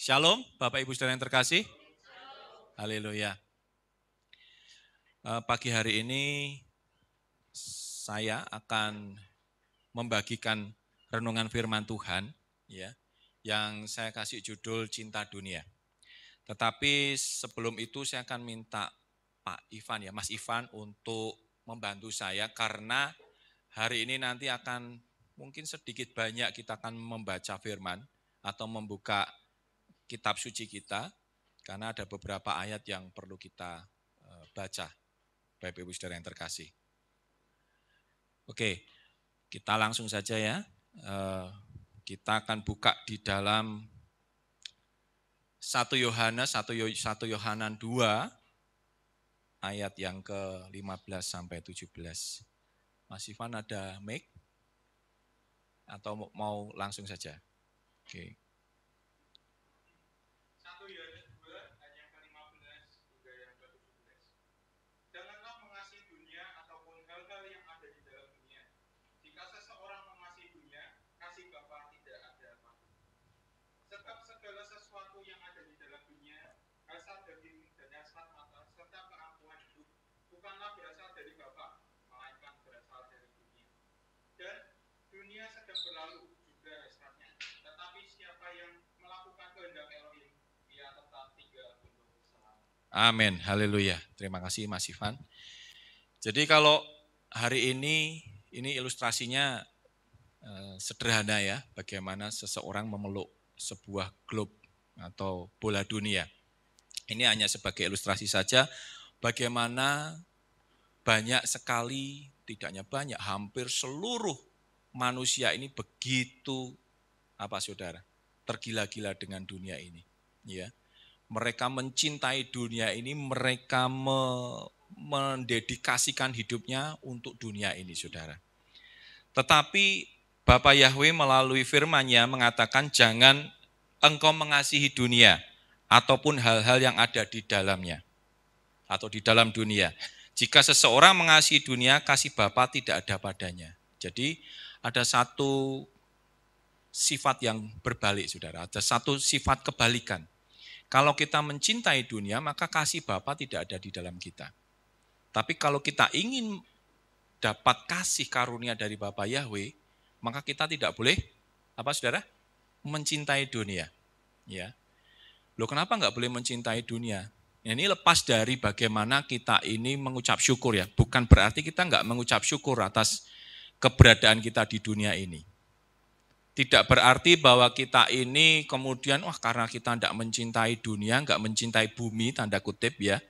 Shalom, Bapak Ibu Saudara yang terkasih. Haleluya. Pagi hari ini saya akan membagikan renungan firman Tuhan ya, yang saya kasih judul Cinta Dunia. Tetapi sebelum itu saya akan minta Pak Ivan ya, Mas Ivan untuk membantu saya karena hari ini nanti akan mungkin sedikit banyak kita akan membaca firman atau membuka kitab suci kita, karena ada beberapa ayat yang perlu kita baca, Bapak Ibu Saudara yang terkasih. Oke, kita langsung saja ya. Kita akan buka di dalam 1 Yohanes 2 ayat yang ke-15 sampai 17. Mas Ivan ada mic? Atau mau langsung saja? Oke. Segala sesuatu yang ada di dalam dunia, hasrat daging dan hasrat mata, serta keangkuhan hidup, bukanlah berasal dari Bapa, melainkan berasal dari dunia. Dan dunia sedang berlalu juga hasratnya, tetapi siapa yang melakukan kehendak Elohim, dia tetap tinggal untuk selamanya. Amin, haleluya. Terima kasih Mas Ivan. Jadi kalau hari ini ilustrasinya sederhana ya, bagaimana seseorang memeluk sebuah globe atau bola dunia. Ini hanya sebagai ilustrasi saja bagaimana banyak sekali, tidak hanya banyak, hampir seluruh manusia ini begitu saudara, tergila-gila dengan dunia ini. Ya, mereka mencintai dunia ini, mereka mendedikasikan hidupnya untuk dunia ini, saudara. Tetapi Bapak Yahweh melalui firman-Nya mengatakan jangan engkau mengasihi dunia ataupun hal-hal yang ada di dalamnya atau di dalam dunia. Jika seseorang mengasihi dunia, kasih Bapa tidak ada padanya. Jadi ada satu sifat yang berbalik, saudara. Ada satu sifat kebalikan. Kalau kita mencintai dunia, maka kasih Bapa tidak ada di dalam kita. Tapi kalau kita ingin dapat kasih karunia dari Bapa Yahweh, maka kita tidak boleh saudara? Mencintai dunia. Ya. Loh, kenapa enggak boleh mencintai dunia? Ini lepas dari bagaimana kita ini mengucap syukur ya. Bukan berarti kita enggak mengucap syukur atas keberadaan kita di dunia ini. Tidak berarti bahwa kita ini kemudian karena kita enggak mencintai dunia, enggak mencintai bumi, tanda kutip ya.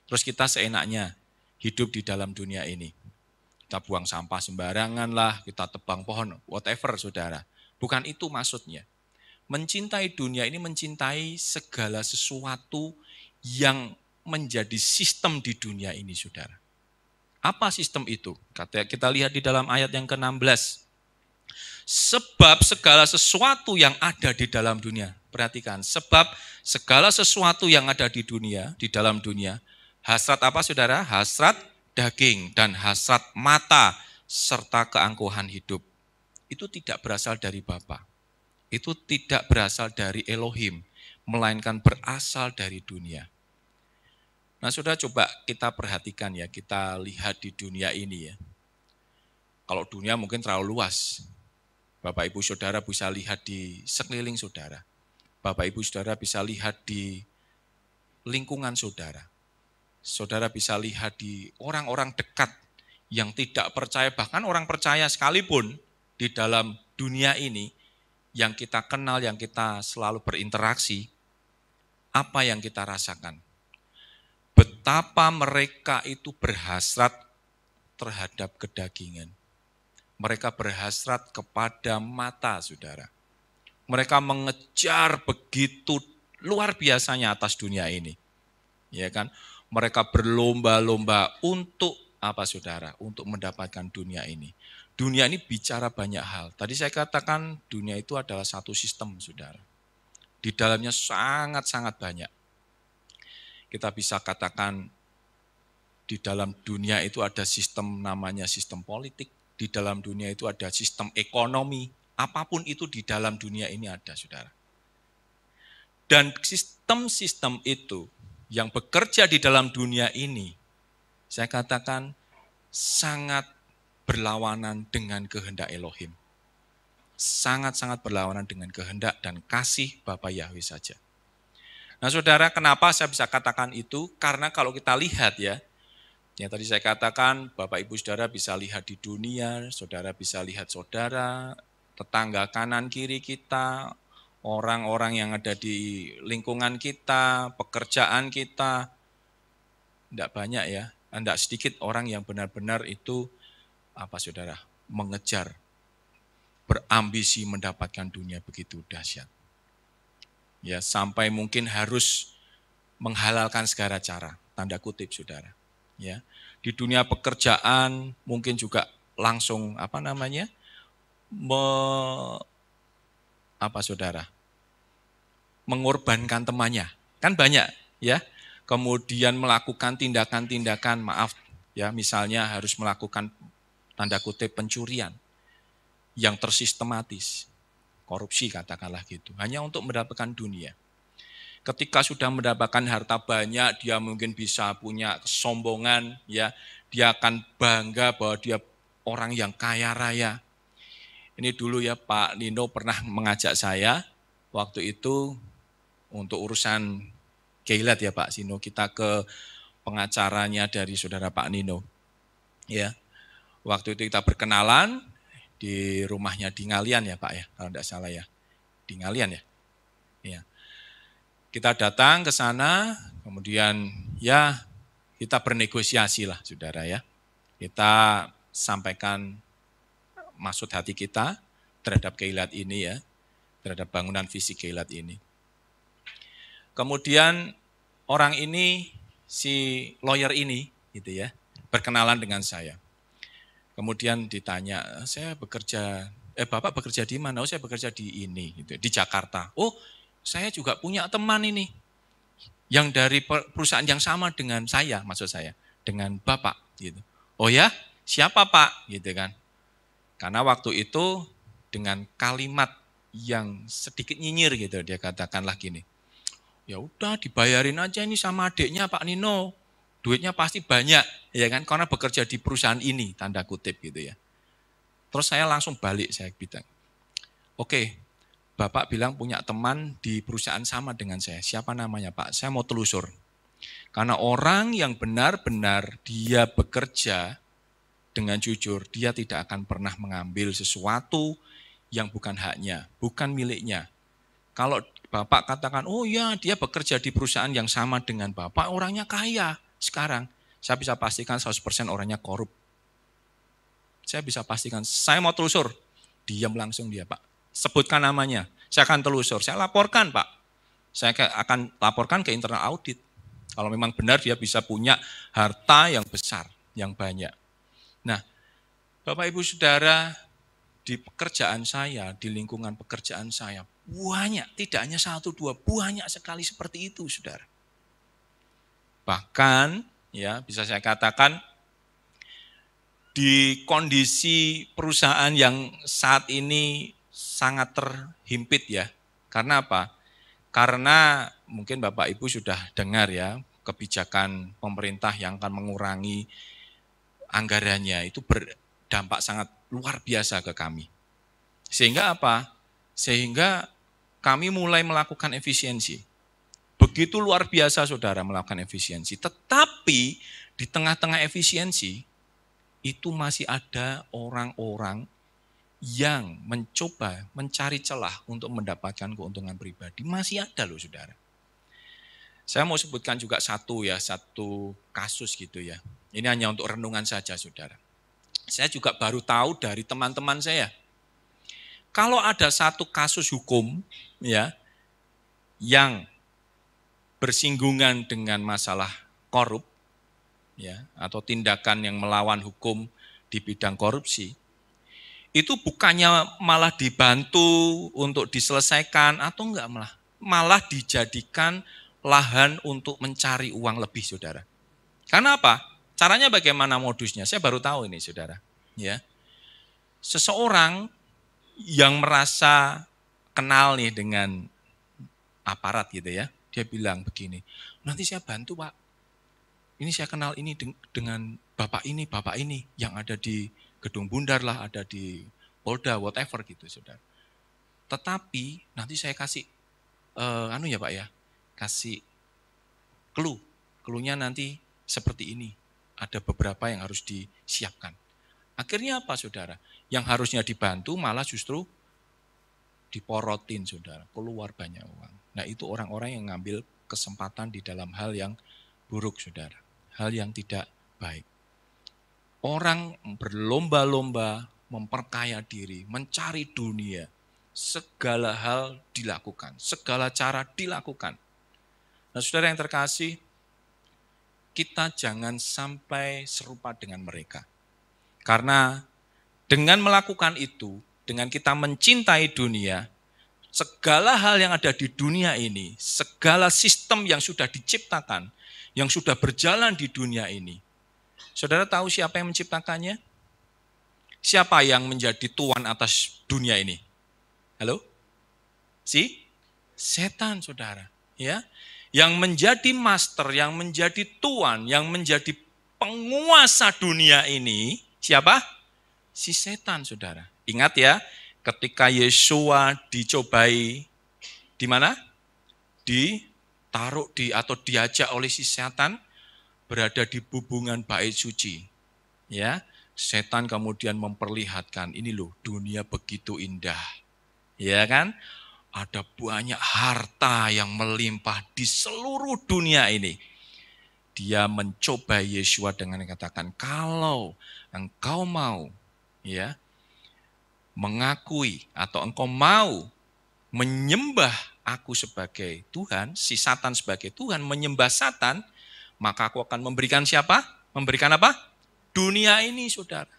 Terus kita seenaknya hidup di dalam dunia ini. Kita buang sampah sembarangan lah, kita tebang pohon, whatever saudara. Bukan itu maksudnya. Mencintai dunia ini mencintai segala sesuatu yang menjadi sistem di dunia ini, saudara. Apa sistem itu? Kita lihat di dalam ayat yang ke-16. Sebab segala sesuatu yang ada di dalam dunia, perhatikan, sebab segala sesuatu yang ada di dunia, di dalam dunia, hasrat apa saudara? Hasrat daging dan hasrat mata serta keangkuhan hidup. Itu tidak berasal dari Bapa. Itu tidak berasal dari Elohim, melainkan berasal dari dunia. Nah, saudara, coba kita perhatikan ya, kita lihat di dunia ini ya. Kalau dunia mungkin terlalu luas. Bapak Ibu Saudara bisa lihat di sekeliling saudara. Bapak Ibu Saudara bisa lihat di lingkungan saudara. Saudara bisa lihat di orang-orang dekat yang tidak percaya, bahkan orang percaya sekalipun di dalam dunia ini, yang kita kenal, yang kita selalu berinteraksi, apa yang kita rasakan? Betapa mereka itu berhasrat terhadap kedagingan. Mereka berhasrat kepada mata, saudara. Mereka mengejar begitu luar biasanya atas dunia ini. Ya kan? Mereka berlomba-lomba untuk apa, saudara? Untuk mendapatkan dunia ini. Dunia ini bicara banyak hal. Tadi saya katakan dunia itu adalah satu sistem, saudara. Di dalamnya sangat-sangat banyak. Kita bisa katakan di dalam dunia itu ada sistem namanya sistem politik. Di dalam dunia itu ada sistem ekonomi. Apapun itu di dalam dunia ini ada, saudara. Dan sistem-sistem itu yang bekerja di dalam dunia ini, saya katakan sangat berlawanan dengan kehendak Elohim. Sangat-sangat berlawanan dengan kehendak dan kasih Bapa Yahweh saja. Nah saudara, kenapa saya bisa katakan itu? Karena kalau kita lihat ya, yang tadi saya katakan, Bapak Ibu Saudara bisa lihat di dunia, saudara bisa lihat saudara, tetangga kanan kiri kita, orang-orang yang ada di lingkungan kita, pekerjaan kita, tidak banyak ya, tidak sedikit orang yang benar-benar itu, saudara, mengejar, berambisi mendapatkan dunia begitu dahsyat. Ya, sampai mungkin harus menghalalkan segala cara, tanda kutip saudara. Ya, di dunia pekerjaan mungkin juga langsung saudara, mengorbankan temannya, kan banyak ya. Kemudian melakukan tindakan-tindakan misalnya harus melakukan tanda kutip pencurian yang tersistematis, korupsi katakanlah gitu, hanya untuk mendapatkan dunia. Ketika sudah mendapatkan harta banyak, dia mungkin bisa punya kesombongan, ya, dia akan bangga bahwa dia orang yang kaya raya. Ini dulu ya Pak Nino pernah mengajak saya waktu itu untuk urusan Keilat ya Pak Sino, kita ke pengacaranya dari saudara Pak Nino. Ya, waktu itu kita berkenalan di rumahnya di Ngalian ya Pak ya, kalau tidak salah ya, di Ngalian ya. Ya. Kita datang ke sana, kemudian ya kita bernegosiasi lah saudara ya. Kita sampaikan maksud hati kita terhadap Keilat ini ya, terhadap bangunan fisik Keilat ini. Kemudian orang ini, si lawyer ini gitu ya, berkenalan dengan saya. Kemudian ditanya, Bapak bekerja di mana? Oh, saya bekerja di ini, gitu, di Jakarta. Oh, saya juga punya teman ini, yang dari perusahaan yang sama dengan saya, maksud saya, dengan Bapak. Gitu. Oh ya, siapa Pak? Gitu kan. Karena waktu itu dengan kalimat yang sedikit nyinyir gitu, dia katakanlah gini, ya udah dibayarin aja ini sama adiknya Pak Nino, duitnya pasti banyak, ya kan, karena bekerja di perusahaan ini, tanda kutip gitu ya. Terus saya langsung balik, saya bilang, oke, Bapak bilang punya teman di perusahaan sama dengan saya, siapa namanya Pak? Saya mau telusur. Karena orang yang benar-benar dia bekerja dengan jujur, dia tidak akan pernah mengambil sesuatu yang bukan haknya, bukan miliknya. Kalau Bapak katakan, oh ya dia bekerja di perusahaan yang sama dengan Bapak, orangnya kaya sekarang. Saya bisa pastikan 100% orangnya korup. Saya bisa pastikan, saya mau telusur. Diam langsung dia Pak. Sebutkan namanya, saya akan telusur, saya laporkan Pak. Saya akan laporkan ke internal audit. Kalau memang benar dia bisa punya harta yang besar, yang banyak. Nah, Bapak Ibu Saudara, di pekerjaan saya, di lingkungan pekerjaan saya, banyak, tidak hanya 1, 2, banyak sekali seperti itu, saudara. Bahkan, ya bisa saya katakan, di kondisi perusahaan yang saat ini sangat terhimpit ya. Karena apa? Karena mungkin Bapak Ibu sudah dengar ya, kebijakan pemerintah yang akan mengurangi anggarannya, itu berdampak sangat luar biasa ke kami. Sehingga apa? Sehingga kami mulai melakukan efisiensi. Begitu luar biasa saudara melakukan efisiensi. Tetapi di tengah-tengah efisiensi itu masih ada orang-orang yang mencoba mencari celah untuk mendapatkan keuntungan pribadi. Masih ada loh saudara. Saya mau sebutkan juga satu kasus gitu ya. Ini hanya untuk renungan saja saudara. Saya juga baru tahu dari teman-teman saya. Kalau ada satu kasus hukum ya yang bersinggungan dengan masalah korup ya atau tindakan yang melawan hukum di bidang korupsi, itu bukannya malah dibantu untuk diselesaikan atau enggak, malah dijadikan lahan untuk mencari uang lebih saudara. Karena apa? Caranya bagaimana modusnya? Saya baru tahu ini saudara. Ya, seseorang yang merasa kenal nih dengan aparat gitu ya. Dia bilang begini, nanti saya bantu Pak. Ini saya kenal ini dengan bapak ini yang ada di Gedung Bundar lah, ada di Polda, whatever gitu saudara. Tetapi nanti saya kasih, ya Pak ya, kasih clue-nya nanti seperti ini. Ada beberapa yang harus disiapkan. Akhirnya apa saudara? Yang harusnya dibantu malah justru diporotin saudara, keluar banyak uang. Nah itu orang-orang yang ngambil kesempatan di dalam hal yang buruk saudara, hal yang tidak baik. Orang berlomba-lomba memperkaya diri, mencari dunia, segala hal dilakukan, segala cara dilakukan. Nah saudara yang terkasih, kita jangan sampai serupa dengan mereka. Karena dengan melakukan itu, dengan kita mencintai dunia, segala hal yang ada di dunia ini, segala sistem yang sudah diciptakan, yang sudah berjalan di dunia ini. Saudara tahu siapa yang menciptakannya? Siapa yang menjadi tuan atas dunia ini? Halo? Setan, saudara. Ya, yang menjadi master, yang menjadi tuan, yang menjadi penguasa dunia ini, siapa? Si setan, saudara. Ingat ya, ketika Yesua dicobai, di mana? Ditaruh atau diajak oleh si setan, berada di hubungan bait suci. Ya, setan kemudian memperlihatkan, ini loh dunia begitu indah. Ya kan? Ada banyak harta yang melimpah di seluruh dunia ini. Dia mencoba Yesua dengan katakan, kalau engkau mau ya mengakui atau engkau mau menyembah aku sebagai Tuhan, si Satan sebagai Tuhan, menyembah Satan, maka aku akan memberikan siapa? Memberikan apa? Dunia ini, saudara.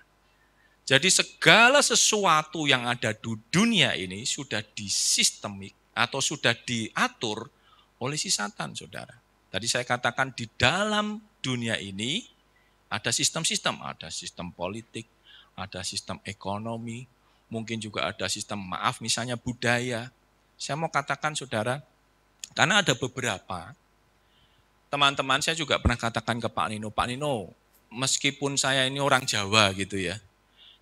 Jadi segala sesuatu yang ada di dunia ini sudah disistemik atau sudah diatur oleh si Satan, saudara. Tadi saya katakan di dalam dunia ini ada sistem-sistem, ada sistem politik, ada sistem ekonomi, mungkin juga ada sistem misalnya budaya. Saya mau katakan saudara, karena ada beberapa teman-teman saya juga pernah katakan ke Pak Nino, meskipun saya ini orang Jawa gitu ya,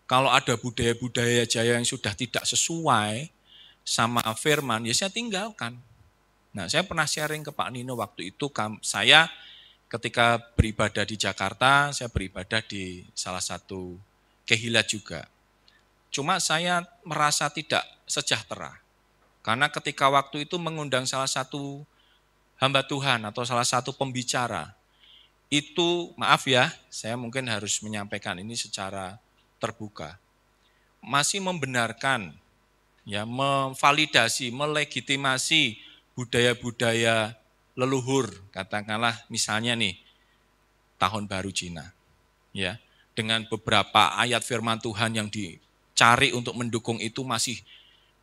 kalau ada budaya-budaya Jawa yang sudah tidak sesuai sama firman, ya saya tinggalkan. Nah, saya pernah sharing ke Pak Nino waktu itu, saya ketika beribadah di Jakarta, saya beribadah di salah satu kehilat juga. Cuma saya merasa tidak sejahtera. Karena ketika waktu itu mengundang salah satu hamba Tuhan atau salah satu pembicara, itu maaf ya, saya mungkin harus menyampaikan ini secara terbuka. Masih membenarkan, ya, memvalidasi, melegitimasi budaya-budaya leluhur, katakanlah misalnya nih tahun baru Cina, ya, dengan beberapa ayat firman Tuhan yang dicari untuk mendukung itu masih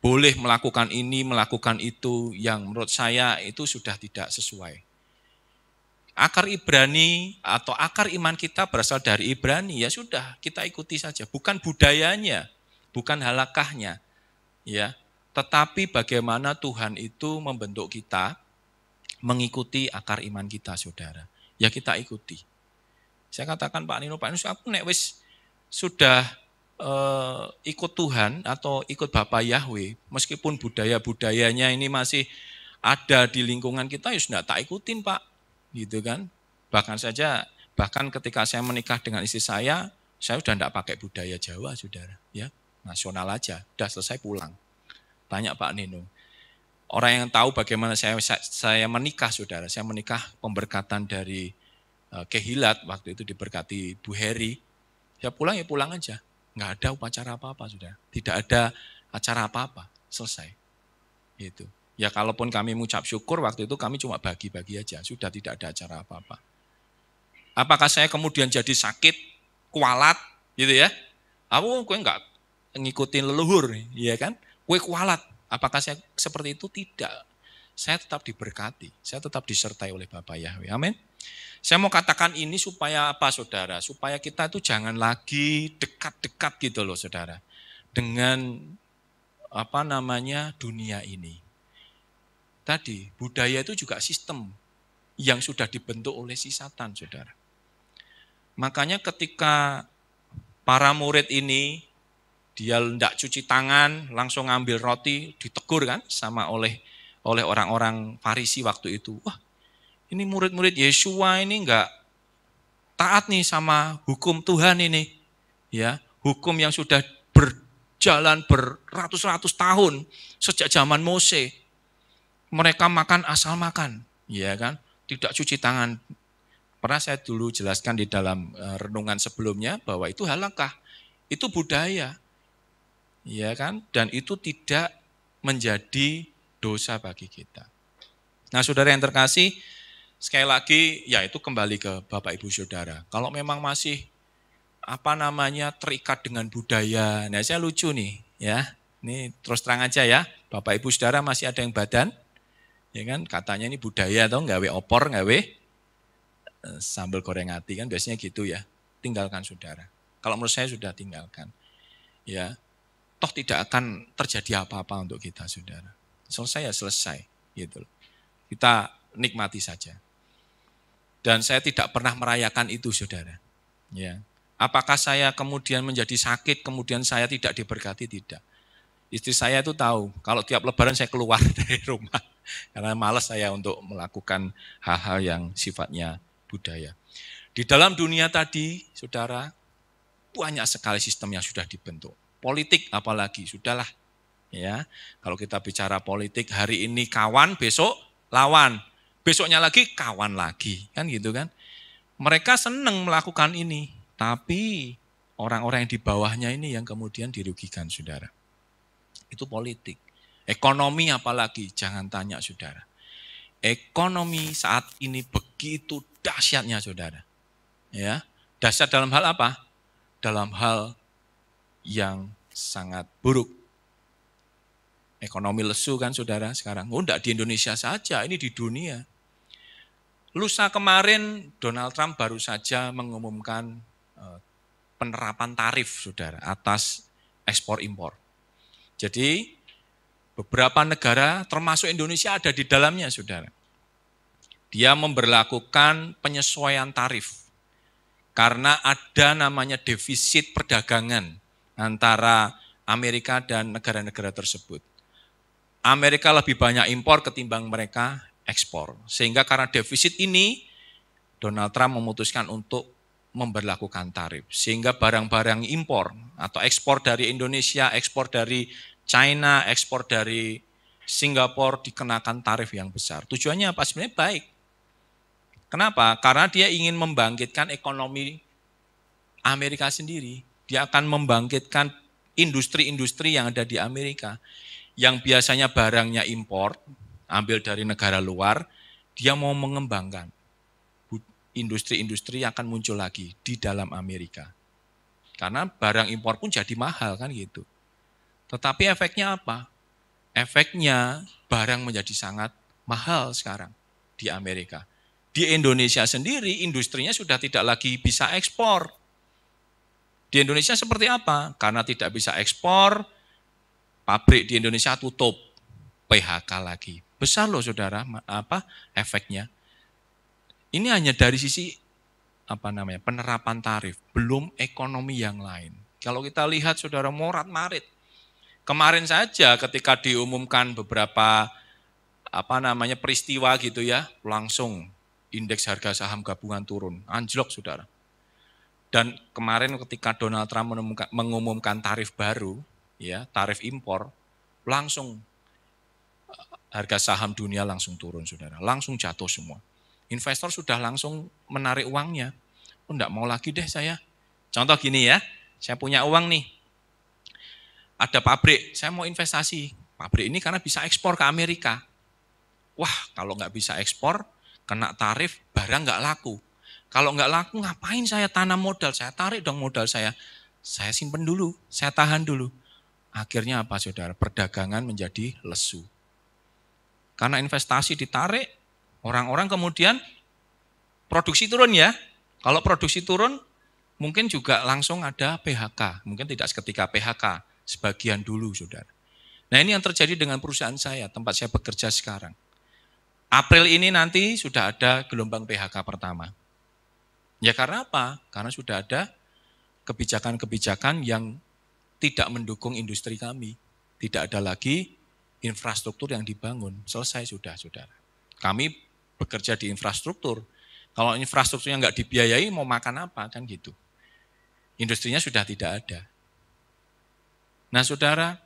boleh melakukan ini, melakukan itu, yang menurut saya itu sudah tidak sesuai. Akar Ibrani atau akar iman kita berasal dari Ibrani, ya sudah kita ikuti saja, bukan budayanya, bukan halakahnya, ya, tetapi bagaimana Tuhan itu membentuk kita mengikuti akar iman kita, saudara. Ya kita ikuti. Saya katakan Pak Nino, aku nek wis sudah ikut Tuhan atau ikut Bapak Yahweh, meskipun budaya-budayanya ini masih ada di lingkungan kita, ya sudah tak ikutin Pak, gitu kan. Bahkan ketika saya menikah dengan istri saya sudah tidak pakai budaya Jawa, saudara, ya nasional aja, sudah selesai pulang. Tanya Pak Nino. Orang yang tahu bagaimana saya menikah, saudara, saya menikah pemberkatan dari kehilat, waktu itu diberkati Bu Heri. Ya pulang aja, nggak ada upacara apa-apa, saudara. Tidak ada acara apa-apa, selesai. Itu. Ya kalaupun kami mengucap syukur, waktu itu kami cuma bagi-bagi aja, sudah tidak ada acara apa-apa. Apakah saya kemudian jadi sakit, kualat, gitu ya? Gue nggak ngikutin leluhur, ya kan? Gue kualat. Apakah saya seperti itu? Tidak. Saya tetap diberkati, saya tetap disertai oleh Bapak Yahweh. Amin. Saya mau katakan ini supaya apa, saudara? Supaya kita itu jangan lagi dekat-dekat gitu loh, saudara. Dengan dunia ini. tadi, budaya itu juga sistem yang sudah dibentuk oleh si Satan, saudara. Makanya ketika para murid ini, dia tidak cuci tangan, langsung ngambil roti, ditegur kan sama oleh orang-orang Farisi waktu itu. Wah, ini murid-murid Yesua ini enggak taat nih sama hukum Tuhan ini. Ya, hukum yang sudah berjalan beratus-ratus tahun sejak zaman Mose. Mereka makan asal makan, ya kan? Tidak cuci tangan. Pernah saya dulu jelaskan di dalam renungan sebelumnya bahwa itu halakah, itu budaya, ya kan? Dan itu tidak menjadi dosa bagi kita. Nah, saudara yang terkasih, sekali lagi, ya itu kembali ke Bapak Ibu Saudara. Kalau memang masih terikat dengan budaya. Nah, saya lucu nih, ya. Ini terus terang aja ya, Bapak Ibu Saudara masih ada yang badan, ya kan? Katanya ini budaya atau nggawe opor, nggawe sambal goreng ati kan biasanya gitu ya. Tinggalkan saudara. Kalau menurut saya sudah tinggalkan. Ya. Toh tidak akan terjadi apa-apa untuk kita, saudara. Selesai ya selesai, gitu. Kita nikmati saja. Dan saya tidak pernah merayakan itu, saudara. Ya. Apakah saya kemudian menjadi sakit, kemudian saya tidak diberkati? Tidak. Istri saya itu tahu, kalau tiap lebaran saya keluar dari rumah. Karena malas saya untuk melakukan hal-hal yang sifatnya budaya. Di dalam dunia tadi, saudara, banyak sekali sistem yang sudah dibentuk. Politik apalagi, sudahlah. Ya, kalau kita bicara politik, hari ini kawan, besok lawan. Besoknya lagi kawan lagi, kan gitu kan. Mereka senang melakukan ini, tapi orang-orang yang di bawahnya ini yang kemudian dirugikan, saudara. Itu politik. Ekonomi apalagi, jangan tanya, saudara. Ekonomi saat ini begitu dahsyatnya, saudara. Ya, dahsyat dalam hal apa? Dalam hal yang sangat buruk. Ekonomi lesu kan, saudara, sekarang. Oh, enggak di Indonesia saja, ini di dunia. Lusa kemarin Donald Trump baru saja mengumumkan penerapan tarif, saudara, atas ekspor impor. Jadi beberapa negara termasuk Indonesia ada di dalamnya, saudara. Dia memberlakukan penyesuaian tarif karena ada namanya defisit perdagangan antara Amerika dan negara-negara tersebut. Amerika lebih banyak impor ketimbang mereka ekspor. Sehingga karena defisit ini, Donald Trump memutuskan untuk memberlakukan tarif. Sehingga barang-barang impor atau ekspor dari Indonesia, ekspor dari China, ekspor dari Singapura dikenakan tarif yang besar. Tujuannya apa? Sebenarnya baik. Kenapa? Karena dia ingin membangkitkan ekonomi Amerika sendiri. Dia akan membangkitkan industri-industri yang ada di Amerika. Yang biasanya barangnya impor, ambil dari negara luar, dia mau mengembangkan. Industri-industri yang akan muncul lagi di dalam Amerika. Karena barang impor pun jadi mahal kan gitu. Tetapi efeknya apa? Efeknya barang menjadi sangat mahal sekarang di Amerika. Di Indonesia sendiri industrinya sudah tidak lagi bisa ekspor. Di Indonesia seperti apa? Karena tidak bisa ekspor, pabrik di Indonesia tutup, PHK lagi. Besar loh saudara, efeknya. Ini hanya dari sisi penerapan tarif, belum ekonomi yang lain. Kalau kita lihat saudara morat-marit, kemarin saja ketika diumumkan beberapa peristiwa gitu ya, langsung indeks harga saham gabungan turun, anjlok saudara. Dan kemarin ketika Donald Trump mengumumkan tarif baru, ya tarif impor, langsung harga saham dunia langsung turun saudara, langsung jatuh semua. Investor sudah langsung menarik uangnya, enggak mau lagi deh saya. Contoh gini ya, saya punya uang nih, ada pabrik, saya mau investasi. Pabrik ini karena bisa ekspor ke Amerika. Wah, kalau nggak bisa ekspor, kena tarif, barang nggak laku. Kalau nggak laku, ngapain saya tanam modal? Saya tarik dong modal saya simpen dulu, saya tahan dulu. Akhirnya apa saudara? Perdagangan menjadi lesu. Karena investasi ditarik, orang-orang kemudian produksi turun ya. Kalau produksi turun, mungkin juga langsung ada PHK. Mungkin tidak seketika PHK, sebagian dulu saudara. Nah ini yang terjadi dengan perusahaan saya, tempat saya bekerja sekarang. April ini nanti sudah ada gelombang PHK pertama. Ya karena apa? Karena sudah ada kebijakan-kebijakan yang tidak mendukung industri kami. Tidak ada lagi infrastruktur yang dibangun. Selesai sudah, saudara. Kami bekerja di infrastruktur. Kalau infrastrukturnya nggak dibiayai, mau makan apa? Kan gitu. Industrinya sudah tidak ada. Nah saudara,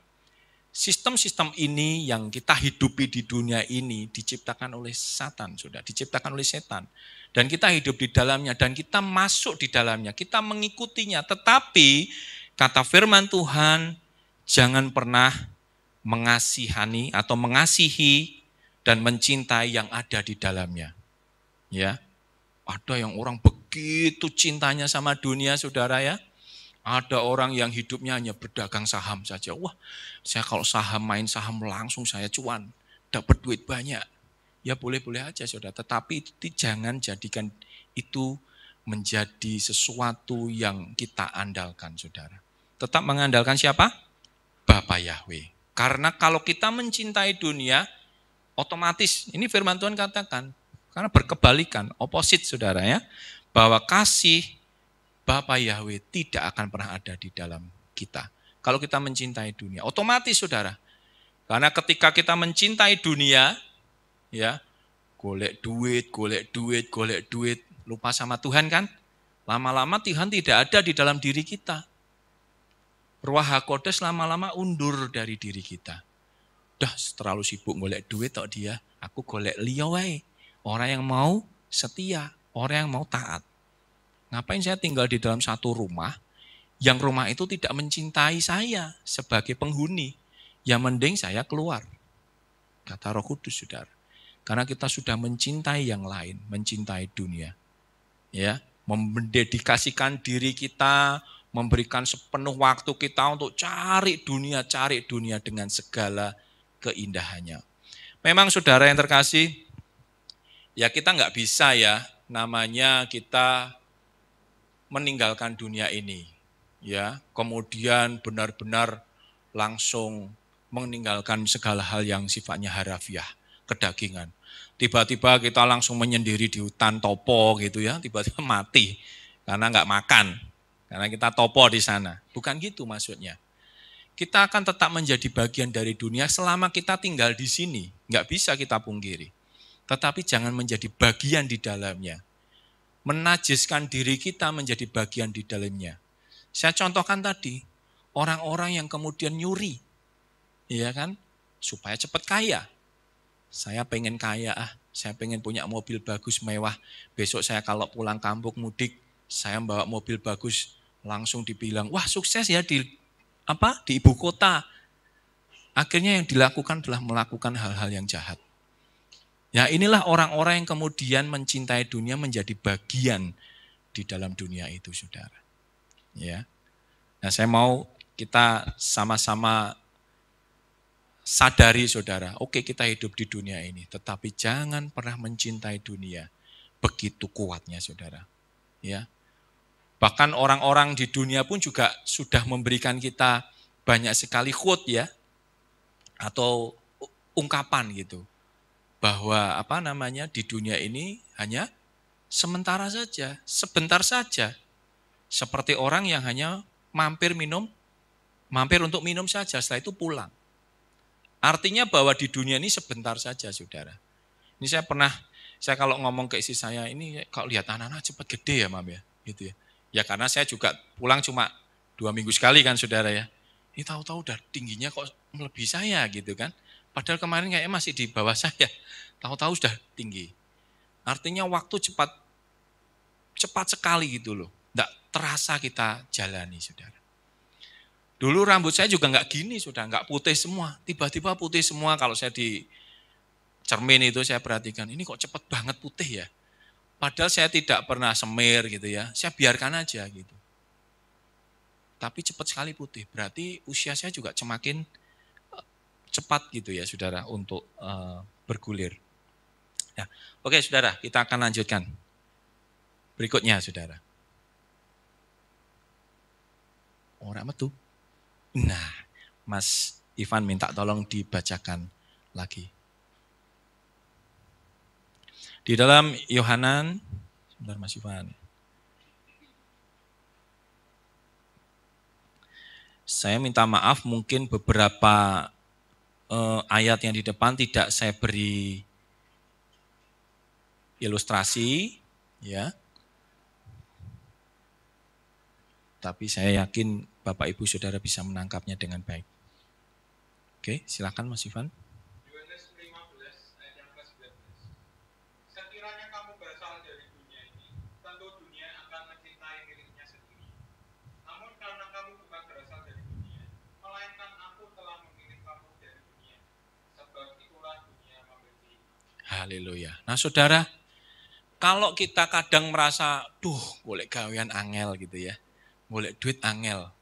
sistem-sistem ini yang kita hidupi di dunia ini diciptakan oleh Satan, sudah diciptakan oleh setan. Dan kita hidup di dalamnya dan kita masuk di dalamnya, kita mengikutinya. Tetapi kata firman Tuhan, jangan pernah mengasihani atau mengasihi dan mencintai yang ada di dalamnya. Ya, ada yang orang begitu cintanya sama dunia, saudara ya. Ada orang yang hidupnya hanya berdagang saham saja. Wah, saya kalau saham, main saham langsung saya cuan, dapat duit banyak. Ya boleh-boleh aja saudara, tetapi itu jangan jadikan itu menjadi sesuatu yang kita andalkan saudara. Tetap mengandalkan siapa? Bapa Yahweh. Karena kalau kita mencintai dunia, otomatis, ini firman Tuhan katakan, karena berkebalikan, oposit saudara ya, bahwa kasih Bapa Yahweh tidak akan pernah ada di dalam kita. Kalau kita mencintai dunia, otomatis saudara. Karena ketika kita mencintai dunia, ya, golek duit, lupa sama Tuhan kan? Lama-lama Tuhan tidak ada di dalam diri kita. Ruah HaKodes lama-lama undur dari diri kita. Dah terlalu sibuk golek duit tok dia, aku golek liya wae. Orang yang mau setia, orang yang mau taat. Ngapain saya tinggal di dalam satu rumah, yang rumah itu tidak mencintai saya sebagai penghuni. Yang mending saya keluar. Kata Roh Kudus, saudara. Karena kita sudah mencintai yang lain, mencintai dunia. Ya, mendedikasikan diri kita, memberikan sepenuh waktu kita untuk cari dunia dengan segala keindahannya. Memang saudara yang terkasih, ya kita nggak bisa ya, namanya kita meninggalkan dunia ini, ya, kemudian benar-benar langsung meninggalkan segala hal yang sifatnya harafiah, kedagingan. Tiba-tiba kita langsung menyendiri di hutan topo gitu ya, tiba-tiba mati karena nggak makan, karena kita topo di sana. Bukan gitu maksudnya. Kita akan tetap menjadi bagian dari dunia selama kita tinggal di sini, nggak bisa kita pungkiri. Tetapi jangan menjadi bagian di dalamnya. Menajiskan diri kita menjadi bagian di dalamnya. Saya contohkan tadi, orang-orang yang kemudian nyuri, ya kan, supaya cepat kaya. Saya pengen kaya, saya pengen punya mobil bagus mewah. Besok saya kalau pulang kampung mudik, saya bawa mobil bagus, langsung dibilang, wah sukses ya di ibu kota. Akhirnya yang dilakukan adalah melakukan hal-hal yang jahat. Ya inilah orang-orang yang kemudian mencintai dunia menjadi bagian di dalam dunia itu, saudara. Ya, nah saya mau kita sama-sama sadari, saudara. Oke, kita hidup di dunia ini, tetapi jangan pernah mencintai dunia begitu kuatnya, saudara. Ya, bahkan orang-orang di dunia pun juga sudah memberikan kita banyak sekali quote ya, atau ungkapan gitu. Bahwa di dunia ini hanya sementara saja, sebentar saja. Seperti orang yang hanya mampir untuk minum saja, setelah itu pulang. Artinya bahwa di dunia ini sebentar saja, saudara. Ini saya kalau ngomong ke istri saya, ini kalau lihat anak-anak cepat gede ya, Mam ya, gitu ya. Ya karena saya juga pulang cuma 2 minggu sekali kan, saudara ya. Ini tahu-tahu udah tingginya kok melebihi saya gitu kan. Padahal kemarin kayaknya masih di bawah saya, tahu-tahu sudah tinggi. Artinya waktu cepat sekali gitu loh. Tidak terasa kita jalani, saudara. Dulu rambut saya juga nggak gini, sudah nggak putih semua. Tiba-tiba putih semua. Kalau saya di cermin itu saya perhatikan, ini kok cepat banget putih ya. Padahal saya tidak pernah semir gitu ya. Saya biarkan aja gitu. Tapi cepat sekali putih. Berarti usia saya juga semakin cepat gitu ya, saudara, untuk bergulir. Ya. Oke, saudara, kita akan lanjutkan. Berikutnya, saudara. Orang metu. Nah, Mas Ivan minta tolong dibacakan lagi. Di dalam Yohanan, sebentar Mas Ivan. Saya minta maaf mungkin beberapa ayat yang di depan tidak saya beri ilustrasi, ya. Tapi saya yakin Bapak Ibu Saudara bisa menangkapnya dengan baik. Oke, silakan Mas Ivan. Yohanes 15 ayat yang ke-19. Sekiranya kamu berasal dari dunia ini, tentu dunia akan mencintai miliknya sendiri. Namun karena kamu bukan berasal dari dunia, melainkan aku telah memilih kamu dari dunia. Sebab itulah dunia membenci. Haleluya. Nah saudara, kalau kita kadang merasa, golek gawean angel gitu ya, golek duit angel.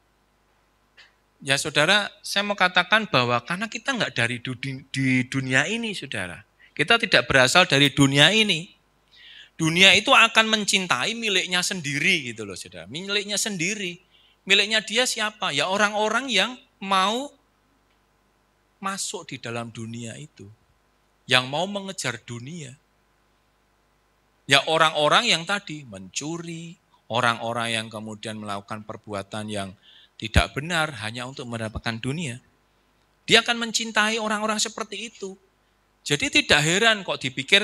Ya saudara, saya mau katakan bahwa karena kita nggak dari di dunia ini saudara. Kita tidak berasal dari dunia ini. Dunia itu akan mencintai miliknya sendiri gitu loh saudara. Miliknya sendiri. Miliknya dia siapa? Ya orang-orang yang mau masuk di dalam dunia itu. Yang mau mengejar dunia. Ya orang-orang yang tadi mencuri, orang-orang yang kemudian melakukan perbuatan yang tidak benar hanya untuk mendapatkan dunia. Dia akan mencintai orang-orang seperti itu. Jadi tidak heran kok dipikir,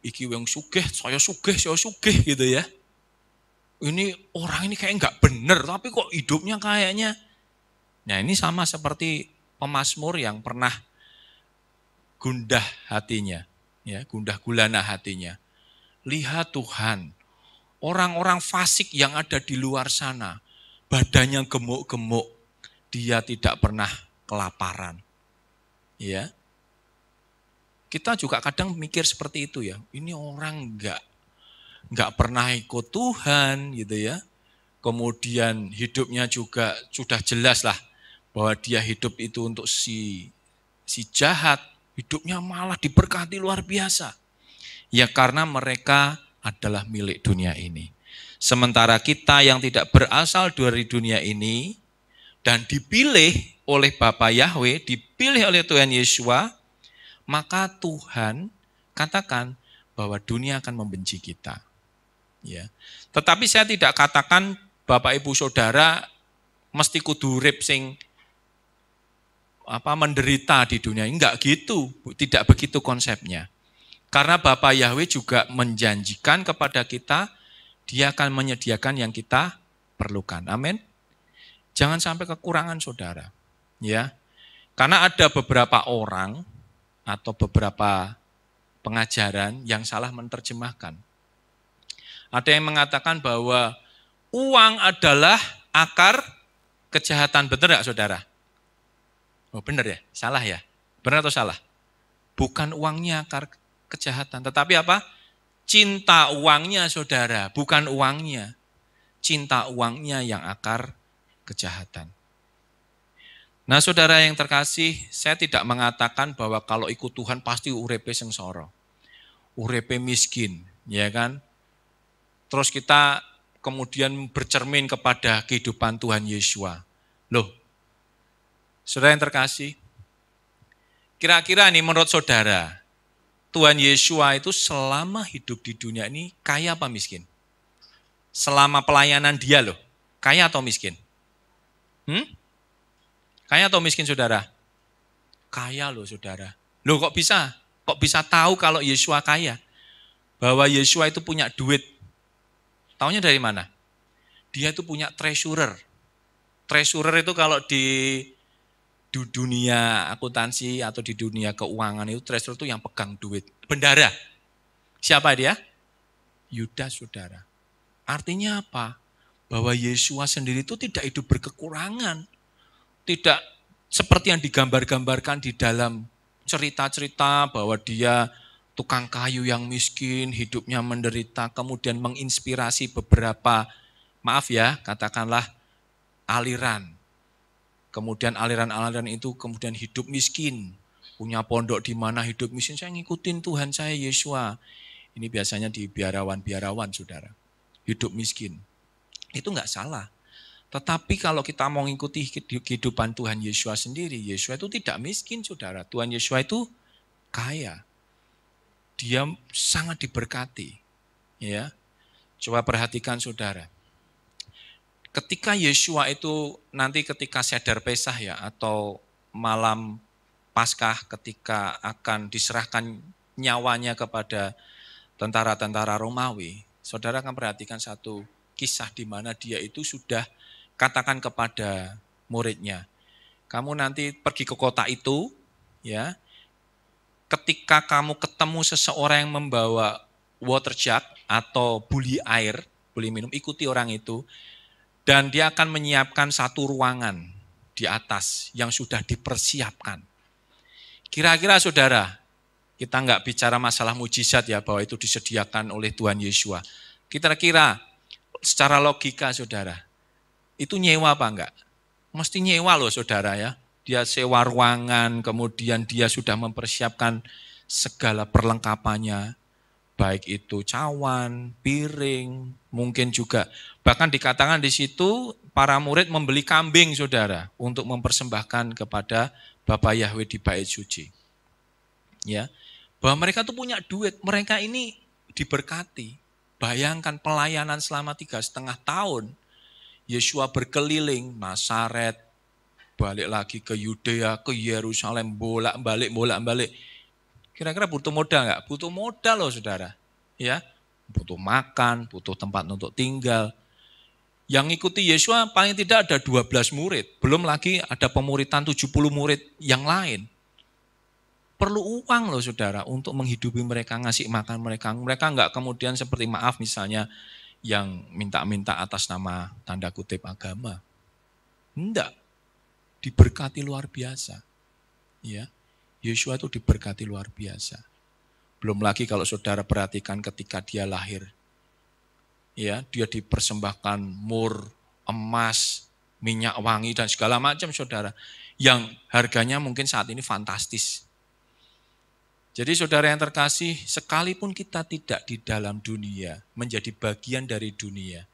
iki wong sugih, saya sugih gitu ya. Ini orang ini kayak nggak benar, tapi kok hidupnya kayaknya. Nah ini sama seperti pemazmur yang pernah gundah hatinya, ya gundah gulana hatinya. Lihat Tuhan, orang-orang fasik yang ada di luar sana, badannya gemuk-gemuk, dia tidak pernah kelaparan. Ya, kita juga kadang mikir seperti itu ya. Ini orang nggak pernah ikut Tuhan gitu ya. Kemudian hidupnya juga sudah jelas lah bahwa dia hidup itu untuk si jahat, hidupnya malah diberkati luar biasa. Ya karena mereka adalah milik dunia ini. Sementara kita yang tidak berasal dari dunia ini dan dipilih oleh Bapa Yahweh, dipilih oleh Tuhan Yesua, maka Tuhan katakan bahwa dunia akan membenci kita. Ya. Tetapi saya tidak katakan Bapak Ibu Saudara mesti kudu urip sing menderita di dunia. Enggak gitu, tidak begitu konsepnya. Karena Bapa Yahweh juga menjanjikan kepada kita, dia akan menyediakan yang kita perlukan. Amin. Jangan sampai kekurangan saudara. Ya. Karena ada beberapa orang atau beberapa pengajaran yang salah menerjemahkan. Ada yang mengatakan bahwa uang adalah akar kejahatan. Benar enggak saudara? Oh benar ya? Salah ya? Benar atau salah? Bukan uangnya akar kejahatan, tetapi apa? Cinta uangnya saudara, bukan uangnya. Cinta uangnya yang akar kejahatan. Nah saudara yang terkasih, saya tidak mengatakan bahwa kalau ikut Tuhan pasti urepe sengsara. Urepe miskin, ya kan? Terus kita kemudian bercermin kepada kehidupan Tuhan Yesua. Loh, saudara yang terkasih, kira-kira nih menurut saudara, Tuhan Yesua itu selama hidup di dunia ini kaya apa miskin? Selama pelayanan dia loh, kaya atau miskin? Kaya atau miskin saudara? Kaya loh saudara. Loh kok bisa? Kok bisa tahu kalau Yesua kaya? Bahwa Yesua itu punya duit. Taunya dari mana? Dia itu punya treasurer. Treasurer itu kalau di dunia akuntansi atau di dunia keuangan itu treasurer itu yang pegang duit. Bendara. Siapa dia? Yudas saudara. Artinya apa? Bahwa Yesua sendiri itu tidak hidup berkekurangan. Tidak seperti yang digambar-gambarkan di dalam cerita-cerita bahwa dia tukang kayu yang miskin, hidupnya menderita, kemudian menginspirasi beberapa, maaf ya, katakanlah aliran. Kemudian aliran-aliran itu kemudian hidup miskin, punya pondok di mana hidup miskin, saya ngikutin Tuhan saya Yesua. Ini biasanya di biarawan-biarawan saudara, hidup miskin. Itu enggak salah. Tetapi kalau kita mau mengikuti kehidupan Tuhan Yesua sendiri, Yesua itu tidak miskin saudara. Tuhan Yesua itu kaya. dia sangat diberkati. Ya, coba perhatikan saudara. Ketika Yesua itu nanti ketika Seder Pesah ya, atau malam Paskah ketika akan diserahkan nyawanya kepada tentara-tentara Romawi, saudara akan perhatikan satu kisah di mana dia itu sudah katakan kepada muridnya, kamu nanti pergi ke kota itu, ya, ketika kamu ketemu seseorang yang membawa water jug atau buli air, buli minum, ikuti orang itu, dan dia akan menyiapkan satu ruangan di atas yang sudah dipersiapkan. Kira-kira saudara, kita nggak bicara masalah mujizat ya, bahwa itu disediakan oleh Tuhan Yesua. Kira-kira secara logika saudara, itu nyewa apa enggak? Mesti nyewa loh saudara ya. Dia sewa ruangan, kemudian dia sudah mempersiapkan segala perlengkapannya. Baik itu cawan, piring, mungkin juga. Bahkan dikatakan di situ para murid membeli kambing saudara untuk mempersembahkan kepada Bapa Yahweh di Bait Suci. Ya, bahwa mereka tuh punya duit, mereka ini diberkati. Bayangkan pelayanan selama 3,5 tahun. Yesua berkeliling Nazaret, balik lagi ke Yudea, ke Yerusalem, bolak-balik. Kira-kira butuh modal nggak? Butuh modal loh saudara. Ya, butuh makan, butuh tempat untuk tinggal. Yang ikuti Yesua paling tidak ada 12 murid. Belum lagi ada pemuritan 70 murid yang lain. Perlu uang loh saudara untuk menghidupi mereka, ngasih makan mereka. Mereka nggak kemudian seperti maaf misalnya yang minta-minta atas nama tanda kutip agama. Enggak. Diberkati luar biasa. Ya. Yesua itu diberkati luar biasa. Belum lagi kalau saudara perhatikan ketika dia lahir. Ya, dia dipersembahkan mur, emas, minyak wangi dan segala macam saudara. Yang harganya mungkin saat ini fantastis. Jadi saudara yang terkasih, sekalipun kita tidak di dalam dunia, menjadi bagian dari dunia,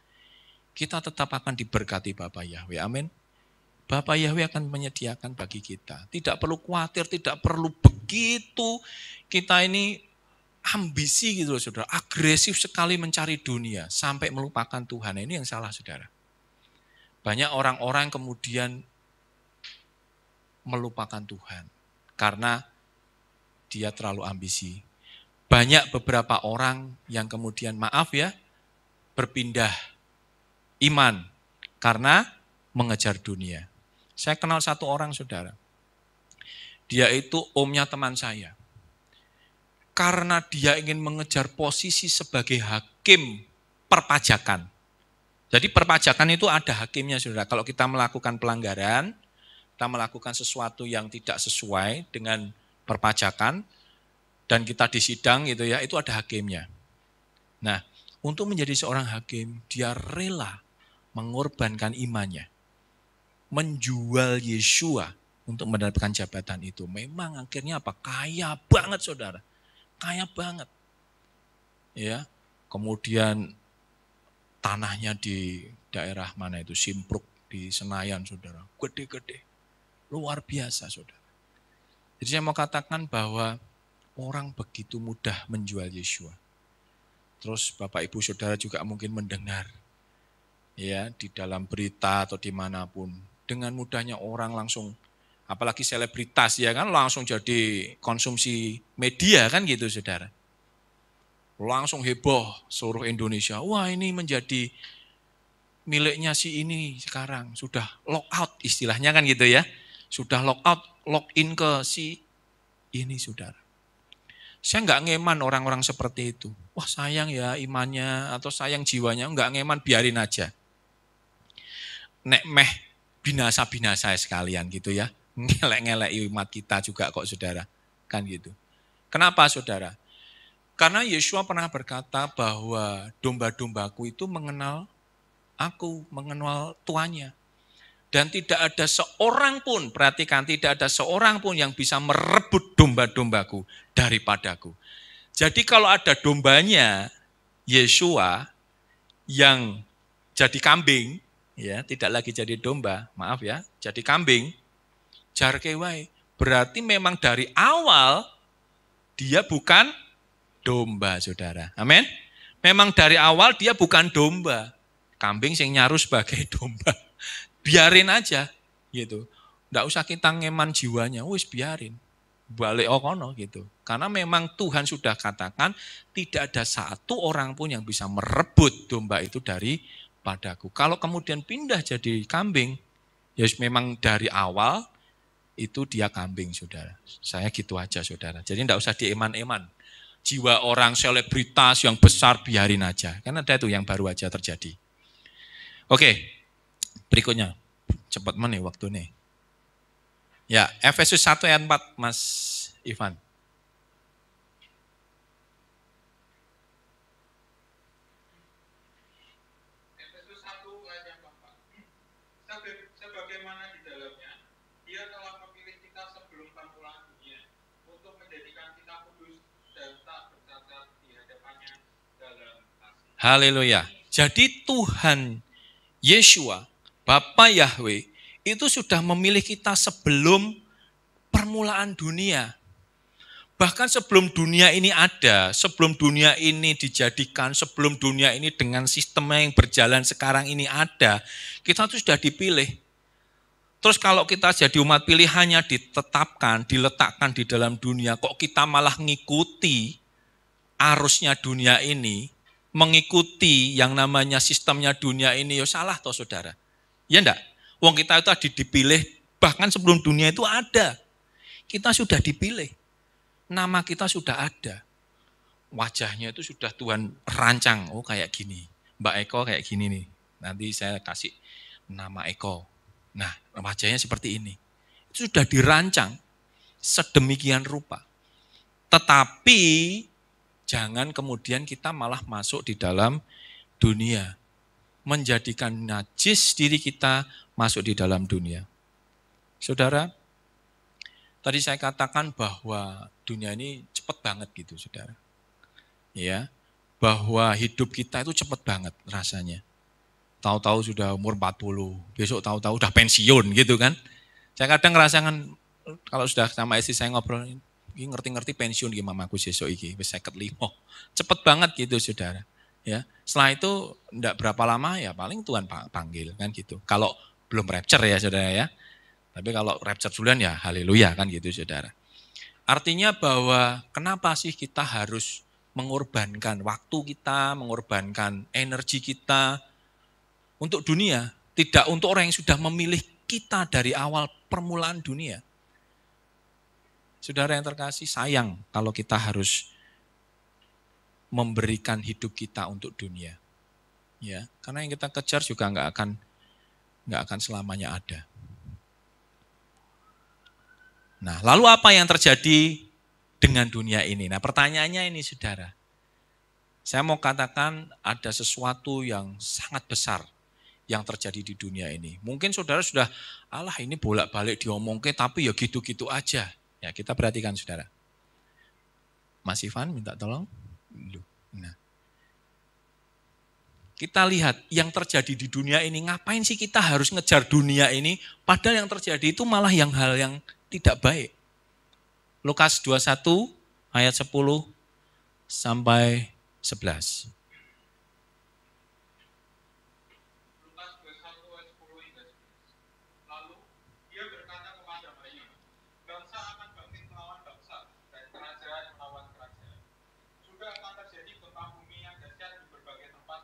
kita tetap akan diberkati Bapa Yahweh. Amin. Bapa Yahweh akan menyediakan bagi kita. Tidak perlu khawatir, tidak perlu begitu. Kita ini ambisi gitu loh saudara, agresif sekali mencari dunia sampai melupakan Tuhan. Ini yang salah saudara. Banyak orang-orang kemudian melupakan Tuhan karena dia terlalu ambisi. Banyak beberapa orang yang kemudian maaf ya, berpindah iman karena mengejar dunia. Saya kenal satu orang saudara, dia itu omnya teman saya. Karena dia ingin mengejar posisi sebagai hakim perpajakan. Jadi perpajakan itu ada hakimnya saudara. Kalau kita melakukan pelanggaran, kita melakukan sesuatu yang tidak sesuai dengan perpajakan, dan kita disidang gitu ya, itu ada hakimnya. Nah, untuk menjadi seorang hakim, dia rela mengorbankan imannya. Menjual Yesua untuk mendapatkan jabatan itu. Memang akhirnya apa? Kaya banget saudara. Kaya banget. Ya. Kemudian tanahnya di daerah mana itu? Simpruk di Senayan saudara. Gede-gede. Luar biasa saudara. Jadi saya mau katakan bahwa orang begitu mudah menjual Yesua. Terus Bapak Ibu Saudara juga mungkin mendengar ya di dalam berita atau dimanapun. Dengan mudahnya orang langsung, apalagi selebritas ya kan, langsung jadi konsumsi media kan gitu saudara. Langsung heboh seluruh Indonesia. Wah ini menjadi miliknya si ini sekarang. Sudah lock out istilahnya kan gitu ya. Sudah lock out, lock in ke si ini saudara. Saya nggak ngeman orang-orang seperti itu. Wah sayang ya imannya atau sayang jiwanya, nggak ngeman, biarin aja. Nek meh binasa-binasa sekalian gitu ya. Ngelek-ngelek umat kita juga kok saudara. Kan gitu. Kenapa saudara? Karena Yesua pernah berkata bahwa domba-dombaku itu mengenal aku, mengenal tuannya. Dan tidak ada seorang pun, perhatikan, tidak ada seorang pun yang bisa merebut domba-dombaku daripadaku. Jadi kalau ada dombanya Yesua yang jadi kambing, ya tidak lagi jadi domba, maaf ya, jadi kambing, jarkewai, berarti memang dari awal dia bukan domba, saudara. Amin. Memang dari awal dia bukan domba. Kambing sing nyaru sebagai domba. Biarin aja gitu. Nggak usah kita ngeman jiwanya, wis biarin. Balik okono gitu. Karena memang Tuhan sudah katakan tidak ada satu orang pun yang bisa merebut domba itu daripadaku. Kalau kemudian pindah jadi kambing, ya memang dari awal itu dia kambing, saudara. Saya gitu aja, saudara. Jadi enggak usah dieman-eman. Jiwa orang selebritas yang besar biarin aja. Karena ada itu yang baru aja terjadi. Oke, berikutnya. Cepat mana waktu nih. Ya, Efesus 1 ayat 4, Mas Ivan. Efesus 1 ayat yang keempat. Sebagaimana di dalamnya, Dia telah memilih kita sebelum permulaan dunia untuk menjadikan kita kudus dan tak bercacat di hadapannya dalam kasih. Haleluya. Jadi Tuhan Yeshua, Bapa Yahweh, itu sudah memilih kita sebelum permulaan dunia. Bahkan sebelum dunia ini ada, sebelum dunia ini dijadikan, sebelum dunia ini dengan sistemnya yang berjalan sekarang ini ada, kita tuh sudah dipilih. Terus kalau kita jadi umat pilihannya ditetapkan, diletakkan di dalam dunia, kok kita malah ngikuti arusnya dunia ini, mengikuti yang namanya sistemnya dunia ini, ya salah toh saudara. Ya enggak? Wong kita itu dipilih, bahkan sebelum dunia itu ada. Kita sudah dipilih. Nama kita sudah ada. Wajahnya itu sudah Tuhan rancang. Oh kayak gini. Mbak Eko kayak gini nih. Nanti saya kasih nama Eko. Nah wajahnya seperti ini. Itu sudah dirancang sedemikian rupa. Tetapi jangan kemudian kita malah masuk di dalam dunia. Menjadikan najis diri kita masuk di dalam dunia. Saudara, tadi saya katakan bahwa dunia ini cepat banget gitu, saudara. Ya, bahwa hidup kita itu cepat banget rasanya. Tahu-tahu sudah umur 40, besok tahu-tahu udah pensiun gitu kan. Saya kadang ngerasakan kalau sudah sama istri saya ngobrol, ini ngerti-ngerti pensiun di mamaku besok iki, wis 55. Cepet banget gitu, saudara. Ya, setelah itu enggak berapa lama ya paling Tuhan panggil kan gitu. Kalau belum rapture ya saudara ya. Tapi kalau rapture duluan ya haleluya kan gitu saudara. Artinya bahwa kenapa sih kita harus mengorbankan waktu kita, mengorbankan energi kita untuk dunia. Tidak untuk orang yang sudah memilih kita dari awal permulaan dunia. Saudara yang terkasih, sayang kalau kita harus memberikan hidup kita untuk dunia, ya, karena yang kita kejar juga nggak akan selamanya ada. Nah, lalu apa yang terjadi dengan dunia ini? Nah, pertanyaannya ini, saudara, saya mau katakan ada sesuatu yang sangat besar yang terjadi di dunia ini. Mungkin saudara sudah, alah ini bolak-balik diomongke, tapi ya gitu-gitu aja. Ya, kita perhatikan, saudara. Mas Ivan minta tolong. Nah, kita lihat yang terjadi di dunia ini, ngapain sih kita harus ngejar dunia ini, padahal yang terjadi itu malah hal yang tidak baik. Lukas 21 ayat 10 sampai 11. Lukas 21 ayat 10 hingga 11. Lalu dia berkata kepada mereka, bangsa akan bangkit melawan bangsa dan kerajaan melawan kerajaan. Juga akan terjadi gempa bumi yang dahsyat di berbagai tempat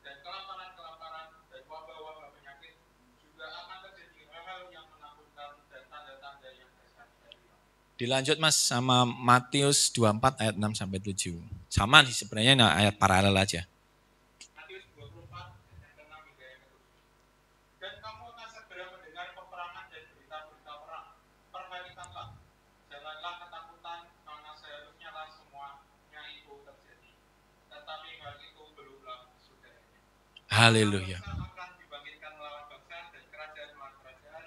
dan kelaparan-kelaparan dan wabah-wabah penyakit. Juga akan terjadi hal-hal yang menakutkan dan tanda-tanda yang dahsyat dari Allah. Dilanjut Mas sama Matius 24 ayat 6 sampai 7. Sama sih sebenarnya ayat paralel aja. Matius 24 ayat 6 hingga yang ke-7. Dan kamu akan segera mendengar peperangan dan berita-berita perang. Perhatikanlah, janganlah ketakutan, karena seharusnya lah semuanya itu terjadi. Tetapi hal itu belumlah sesudahnya. Haleluya. Bangsa akan dibangkitkan melawan bangsa dan kerajaan melawan kerajaan,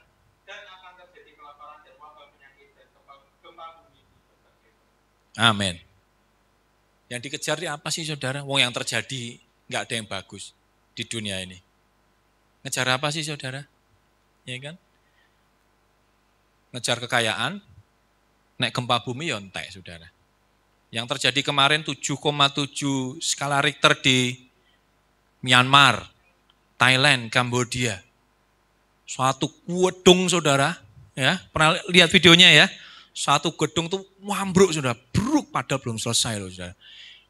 dan akan terjadi kelaparan dan wabah penyakit dan gempa bumi di berbagai tempat. Amin. Yang dikejar apa sih saudara? Wong yang terjadi nggak ada yang bagus di dunia ini. Ngejar apa sih saudara? Ya kan? Ngejar kekayaan, naik gempa bumi ya entek saudara. Yang terjadi kemarin 7,7 skala Richter di Myanmar, Thailand, Kambodia. Suatu gedung saudara, ya pernah lihat videonya ya. Satu gedung tuh ambruk sudah, bruk padahal belum selesai loh saudara.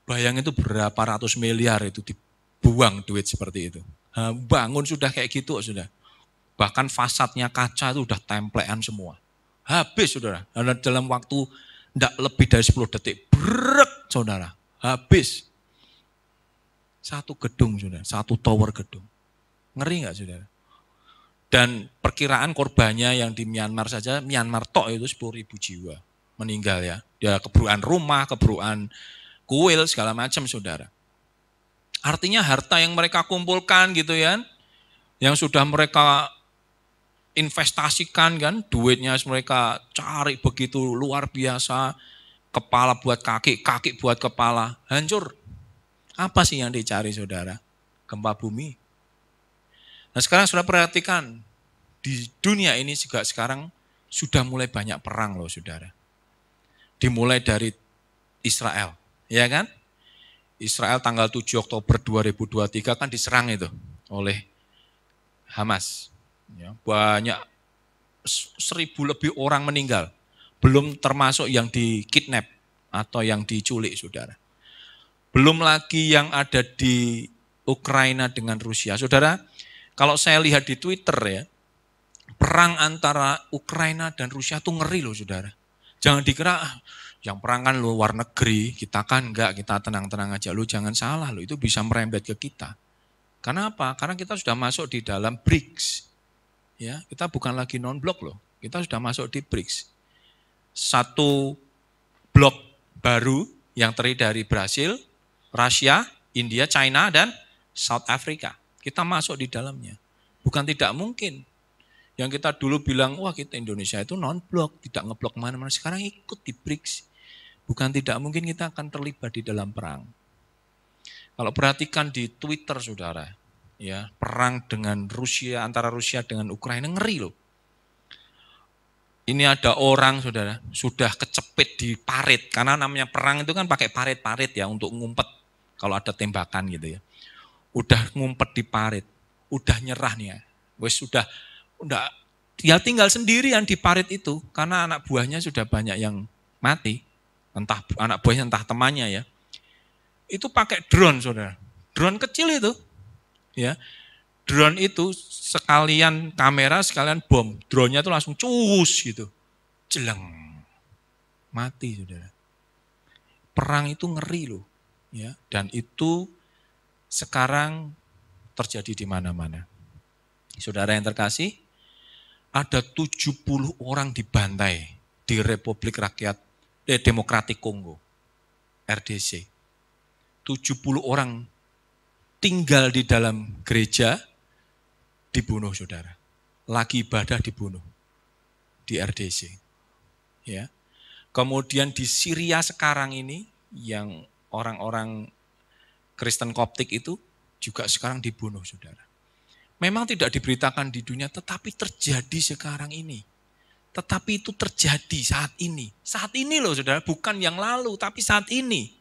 Bayangin itu berapa ratus miliar itu dibuang duit seperti itu. Bangun sudah kayak gitu sudah. Bahkan fasadnya kaca itu udah templean semua. Habis saudara, dalam waktu tidak lebih dari 10 detik, brek saudara, habis. Satu gedung saudara, satu tower gedung. Ngeri nggak saudara? Dan perkiraan korbannya yang di Myanmar saja, Myanmar tok itu 10.000 jiwa meninggal ya. Dia keburukan rumah, keburukan kuil, segala macam saudara. Artinya harta yang mereka kumpulkan gitu ya, yang sudah mereka investasikan kan, duitnya mereka cari begitu luar biasa, kepala buat kaki, kaki buat kepala, hancur. Apa sih yang dicari saudara? Gempa bumi. Nah sekarang sudah perhatikan, di dunia ini juga sekarang sudah mulai banyak perang loh saudara. Dimulai dari Israel, ya kan? Israel tanggal 7 Oktober 2023 kan diserang itu oleh Hamas. Ya, banyak 1.000 lebih orang meninggal. Belum termasuk yang di-kidnap atau yang diculik saudara. Belum lagi yang ada di Ukraina dengan Rusia. Saudara, kalau saya lihat di Twitter ya, perang antara Ukraina dan Rusia itu ngeri loh saudara. Jangan dikira yang perang kan luar negeri, kita kan enggak, kita tenang-tenang aja. Lu jangan salah, lu itu bisa merembet ke kita. Karena apa? Karena kita sudah masuk di dalam BRICS. Ya, kita bukan lagi non-blok loh, kita sudah masuk di BRICS. Satu blok baru yang terdiri dari Brasil, Rusia, India, China, dan South Africa. Kita masuk di dalamnya. Bukan tidak mungkin. Yang kita dulu bilang, wah kita Indonesia itu non-blok, tidak ngeblok mana-mana. Sekarang ikut di BRICS. Bukan tidak mungkin kita akan terlibat di dalam perang. Kalau perhatikan di Twitter saudara, ya perang dengan Rusia, antara Rusia dengan Ukraina ngeri loh. Ini ada orang saudara, sudah kecepit di parit, karena namanya perang itu kan pakai parit-parit ya untuk ngumpet kalau ada tembakan gitu ya. Udah ngumpet di parit, udah nyerah nih ya. Wes udah dia tinggal sendirian di parit itu karena anak buahnya sudah banyak yang mati. Entah anak buahnya entah temannya ya. Itu pakai drone saudara. Drone kecil itu. Ya. Drone itu sekalian kamera, sekalian bom. Drone-nya itu langsung cus gitu. Jeleng. Mati saudara. Perang itu ngeri loh. Ya. Dan itu sekarang terjadi di mana-mana. Saudara yang terkasih, ada 70 orang dibantai di Republik Demokratik Kongo, RDC. 70 orang tinggal di dalam gereja, dibunuh saudara. Lagi ibadah dibunuh di RDC. Ya. Kemudian di Syria sekarang ini, yang orang-orang Kristen Koptik itu juga sekarang dibunuh saudara. Memang tidak diberitakan di dunia, tetapi terjadi sekarang ini. Tetapi itu terjadi saat ini. Saat ini loh saudara, bukan yang lalu, tapi saat ini.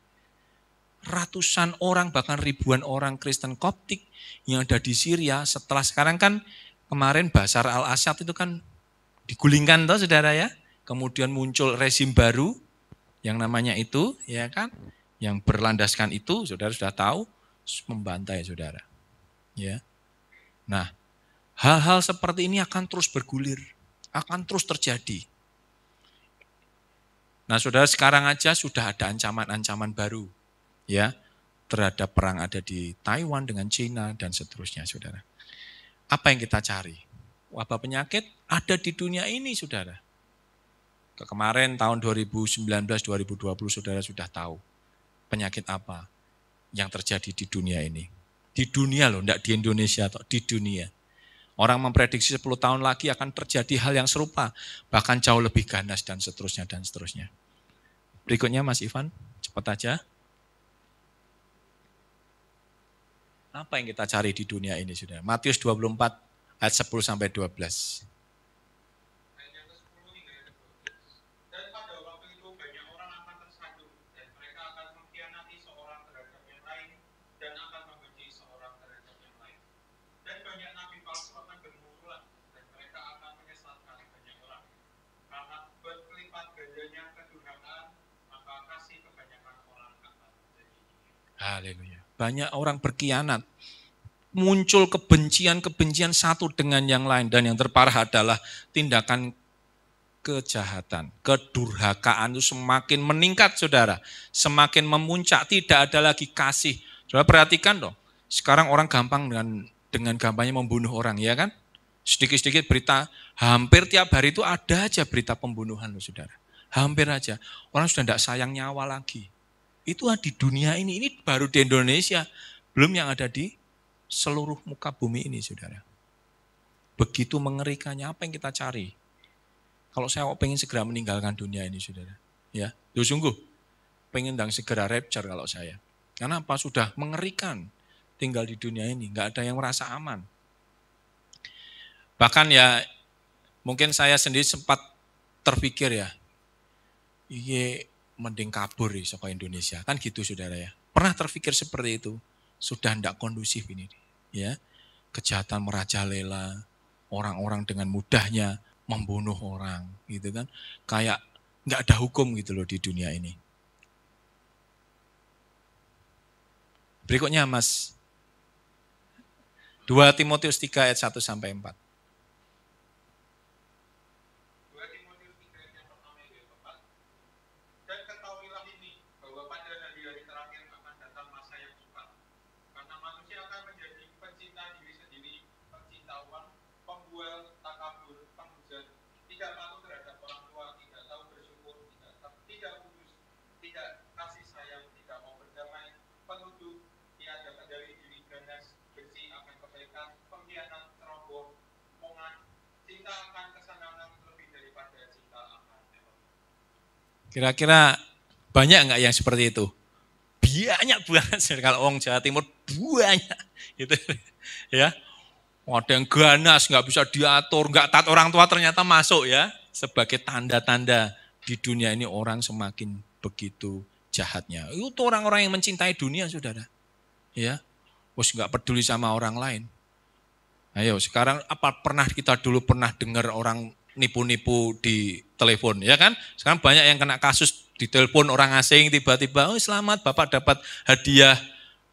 Ratusan orang, bahkan ribuan orang Kristen Koptik yang ada di Syria, setelah sekarang kan kemarin Bashar al-Assad itu kan digulingkan toh saudara ya. Kemudian muncul rezim baru yang namanya itu, ya kan, yang berlandaskan itu, saudara sudah tahu, membantai saudara. Ya. Nah, hal-hal seperti ini akan terus bergulir, akan terus terjadi. Nah, saudara sekarang aja sudah ada ancaman-ancaman baru, ya, terhadap perang ada di Taiwan dengan China dan seterusnya, saudara. Apa yang kita cari? Wabah penyakit ada di dunia ini, saudara. Kemarin tahun 2019-2020 saudara sudah tahu penyakit apa yang terjadi di dunia ini. Di dunia loh, enggak di Indonesia, atau di dunia. Orang memprediksi 10 tahun lagi akan terjadi hal yang serupa, bahkan jauh lebih ganas dan seterusnya dan seterusnya. Berikutnya Mas Ivan, cepat aja. Apa yang kita cari di dunia ini sudah? Matius 24 ayat 10 sampai 12. Dan pada waktu itu banyak orang akan tersandung dan mereka Haleluya. Banyak orang berkhianat. Muncul kebencian-kebencian satu dengan yang lain. Dan yang terparah adalah tindakan kejahatan, kedurhakaan itu semakin meningkat, saudara. Semakin memuncak, tidak ada lagi kasih. Saudara perhatikan dong, sekarang orang gampang dengan gampangnya membunuh orang, ya kan? Sedikit-sedikit berita, hampir tiap hari itu ada aja berita pembunuhan, loh, saudara. Hampir aja. Orang sudah tidak sayang nyawa lagi. Itu di dunia ini baru di Indonesia. Belum yang ada di seluruh muka bumi ini, saudara. Begitu mengerikannya, apa yang kita cari? Kalau saya pengen segera meninggalkan dunia ini, saudara. Ya, sungguh pengen segera rapture kalau saya. Karena apa? Sudah mengerikan tinggal di dunia ini. Nggak ada yang merasa aman. Bahkan ya, mungkin saya sendiri sempat terpikir ya, iya mending kabur ya ke Indonesia. Kan gitu, saudara ya. Pernah terpikir seperti itu. Sudah tidak kondusif ini. Ya, kejahatan merajalela, orang-orang dengan mudahnya membunuh orang, gitu kan. Kayak nggak ada hukum gitu loh di dunia ini. Berikutnya Mas. 2 Timotius 3 ayat 1 sampai 4. Kira-kira banyak nggak yang seperti itu? Banyak banget kalau orang Jawa Timur, banyak gitu ya. Ada yang ganas, nggak bisa diatur, nggak taat orang tua ternyata masuk ya. Sebagai tanda-tanda di dunia ini orang semakin begitu jahatnya. Itu orang-orang yang mencintai dunia, saudara. Ya, bos nggak peduli sama orang lain. Ayo sekarang apa pernah kita dulu pernah dengar orang nipu-nipu di telepon, ya kan? Sekarang banyak yang kena kasus di telepon orang asing, tiba-tiba, oh selamat Bapak dapat hadiah,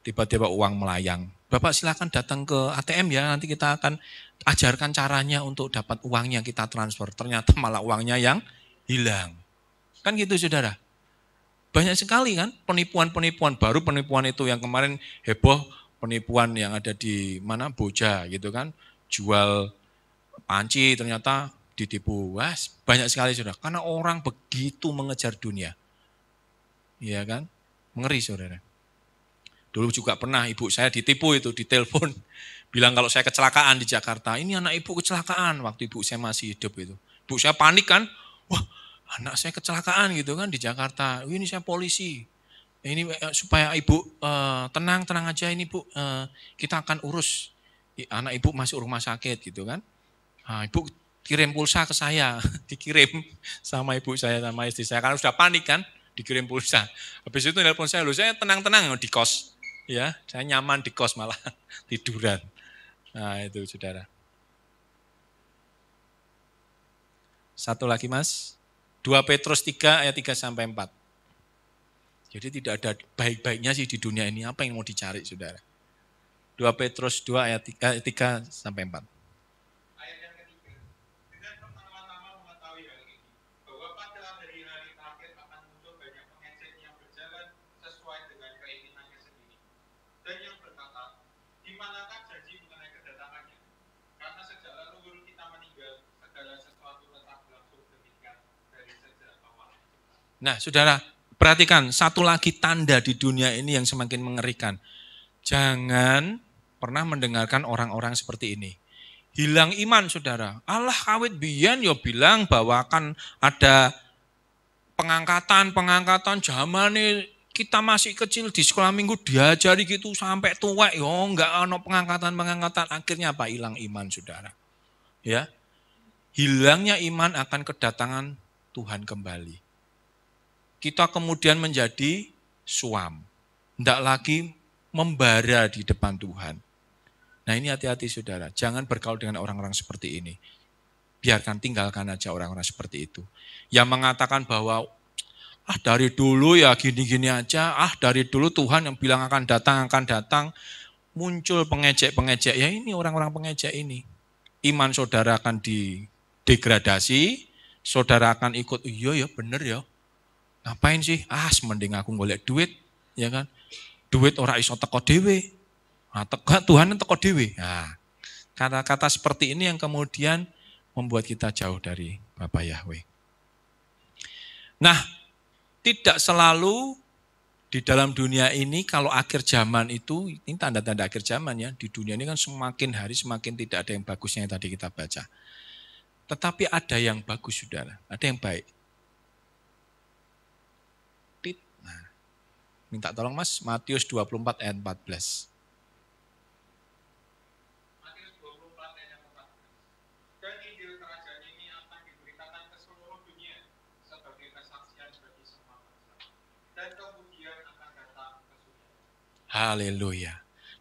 tiba-tiba uang melayang. Bapak silakan datang ke ATM ya, nanti kita akan ajarkan caranya untuk dapat uangnya kita transfer. Ternyata malah uangnya yang hilang. Kan gitu, saudara. Banyak sekali kan penipuan-penipuan, baru penipuan itu yang kemarin heboh, penipuan yang ada di mana Boja gitu kan, jual panci ternyata ditipu. Wah, banyak sekali, saudara. Karena orang begitu mengejar dunia. Iya kan? Mengeri, saudara. Dulu juga pernah ibu saya ditipu itu, ditelepon. Bilang kalau saya kecelakaan di Jakarta. Ini anak ibu kecelakaan waktu ibu saya masih hidup itu. Ibu saya panik kan. Wah, anak saya kecelakaan gitu kan di Jakarta. Ini saya polisi. Ini supaya ibu tenang aja ini bu. Kita akan urus. Anak ibu masuk rumah sakit gitu kan. Nah, ibu kirim pulsa ke saya, dikirim sama ibu saya sama istri saya, karena sudah panik kan, dikirim pulsa. Habis itu telepon saya, saya tenang-tenang di kos, ya, saya nyaman di kos malah tiduran. Nah itu saudara. Satu lagi Mas, 2 Petrus 3 ayat 3 sampai 4. Jadi tidak ada baik-baiknya sih di dunia ini, apa yang mau dicari saudara. 2 Petrus 2 ayat 3 sampai 4. Nah, saudara, perhatikan satu lagi tanda di dunia ini yang semakin mengerikan. Jangan pernah mendengarkan orang-orang seperti ini. Hilang iman, saudara. Allah kawit biyen yo bilang bahwa akan ada pengangkatan zaman ini kita masih kecil di sekolah minggu diajari gitu sampai tua yo enggak ono pengangkatan akhirnya apa? Hilang iman, saudara. Ya. Hilangnya iman akan kedatangan Tuhan kembali. Kita kemudian menjadi suam. Tidak lagi membara di depan Tuhan. Nah ini hati-hati saudara, jangan bergaul dengan orang-orang seperti ini. Biarkan tinggalkan aja orang-orang seperti itu. Yang mengatakan bahwa dari dulu ya gini-gini aja, dari dulu Tuhan yang bilang akan datang, muncul pengejek-pengejek, ya ini orang-orang pengejek ini. Iman saudara akan didegradasi, saudara akan ikut, iya ya bener ya, ngapain sih, mending aku golek duit, ya kan, duit ora iso teko dhewe, Tuhan teko dhewe. Nah, kata-kata seperti ini yang kemudian membuat kita jauh dari Bapa Yahweh. Nah, tidak selalu di dalam dunia ini kalau akhir zaman itu, ini tanda-tanda akhir zaman ya, di dunia ini kan semakin hari semakin tidak ada yang bagusnya yang tadi kita baca. Tetapi ada yang bagus saudara, ada yang baik. Nah, minta tolong Mas, Matius 24 ayat 14. Matius 24 ayat 14. Dan Injil kerajaan ini akan diberitakan ke seluruh dunia sebagai kesaksian bagi semua bangsa. Dan kemudian akan datang ke surga. Haleluya.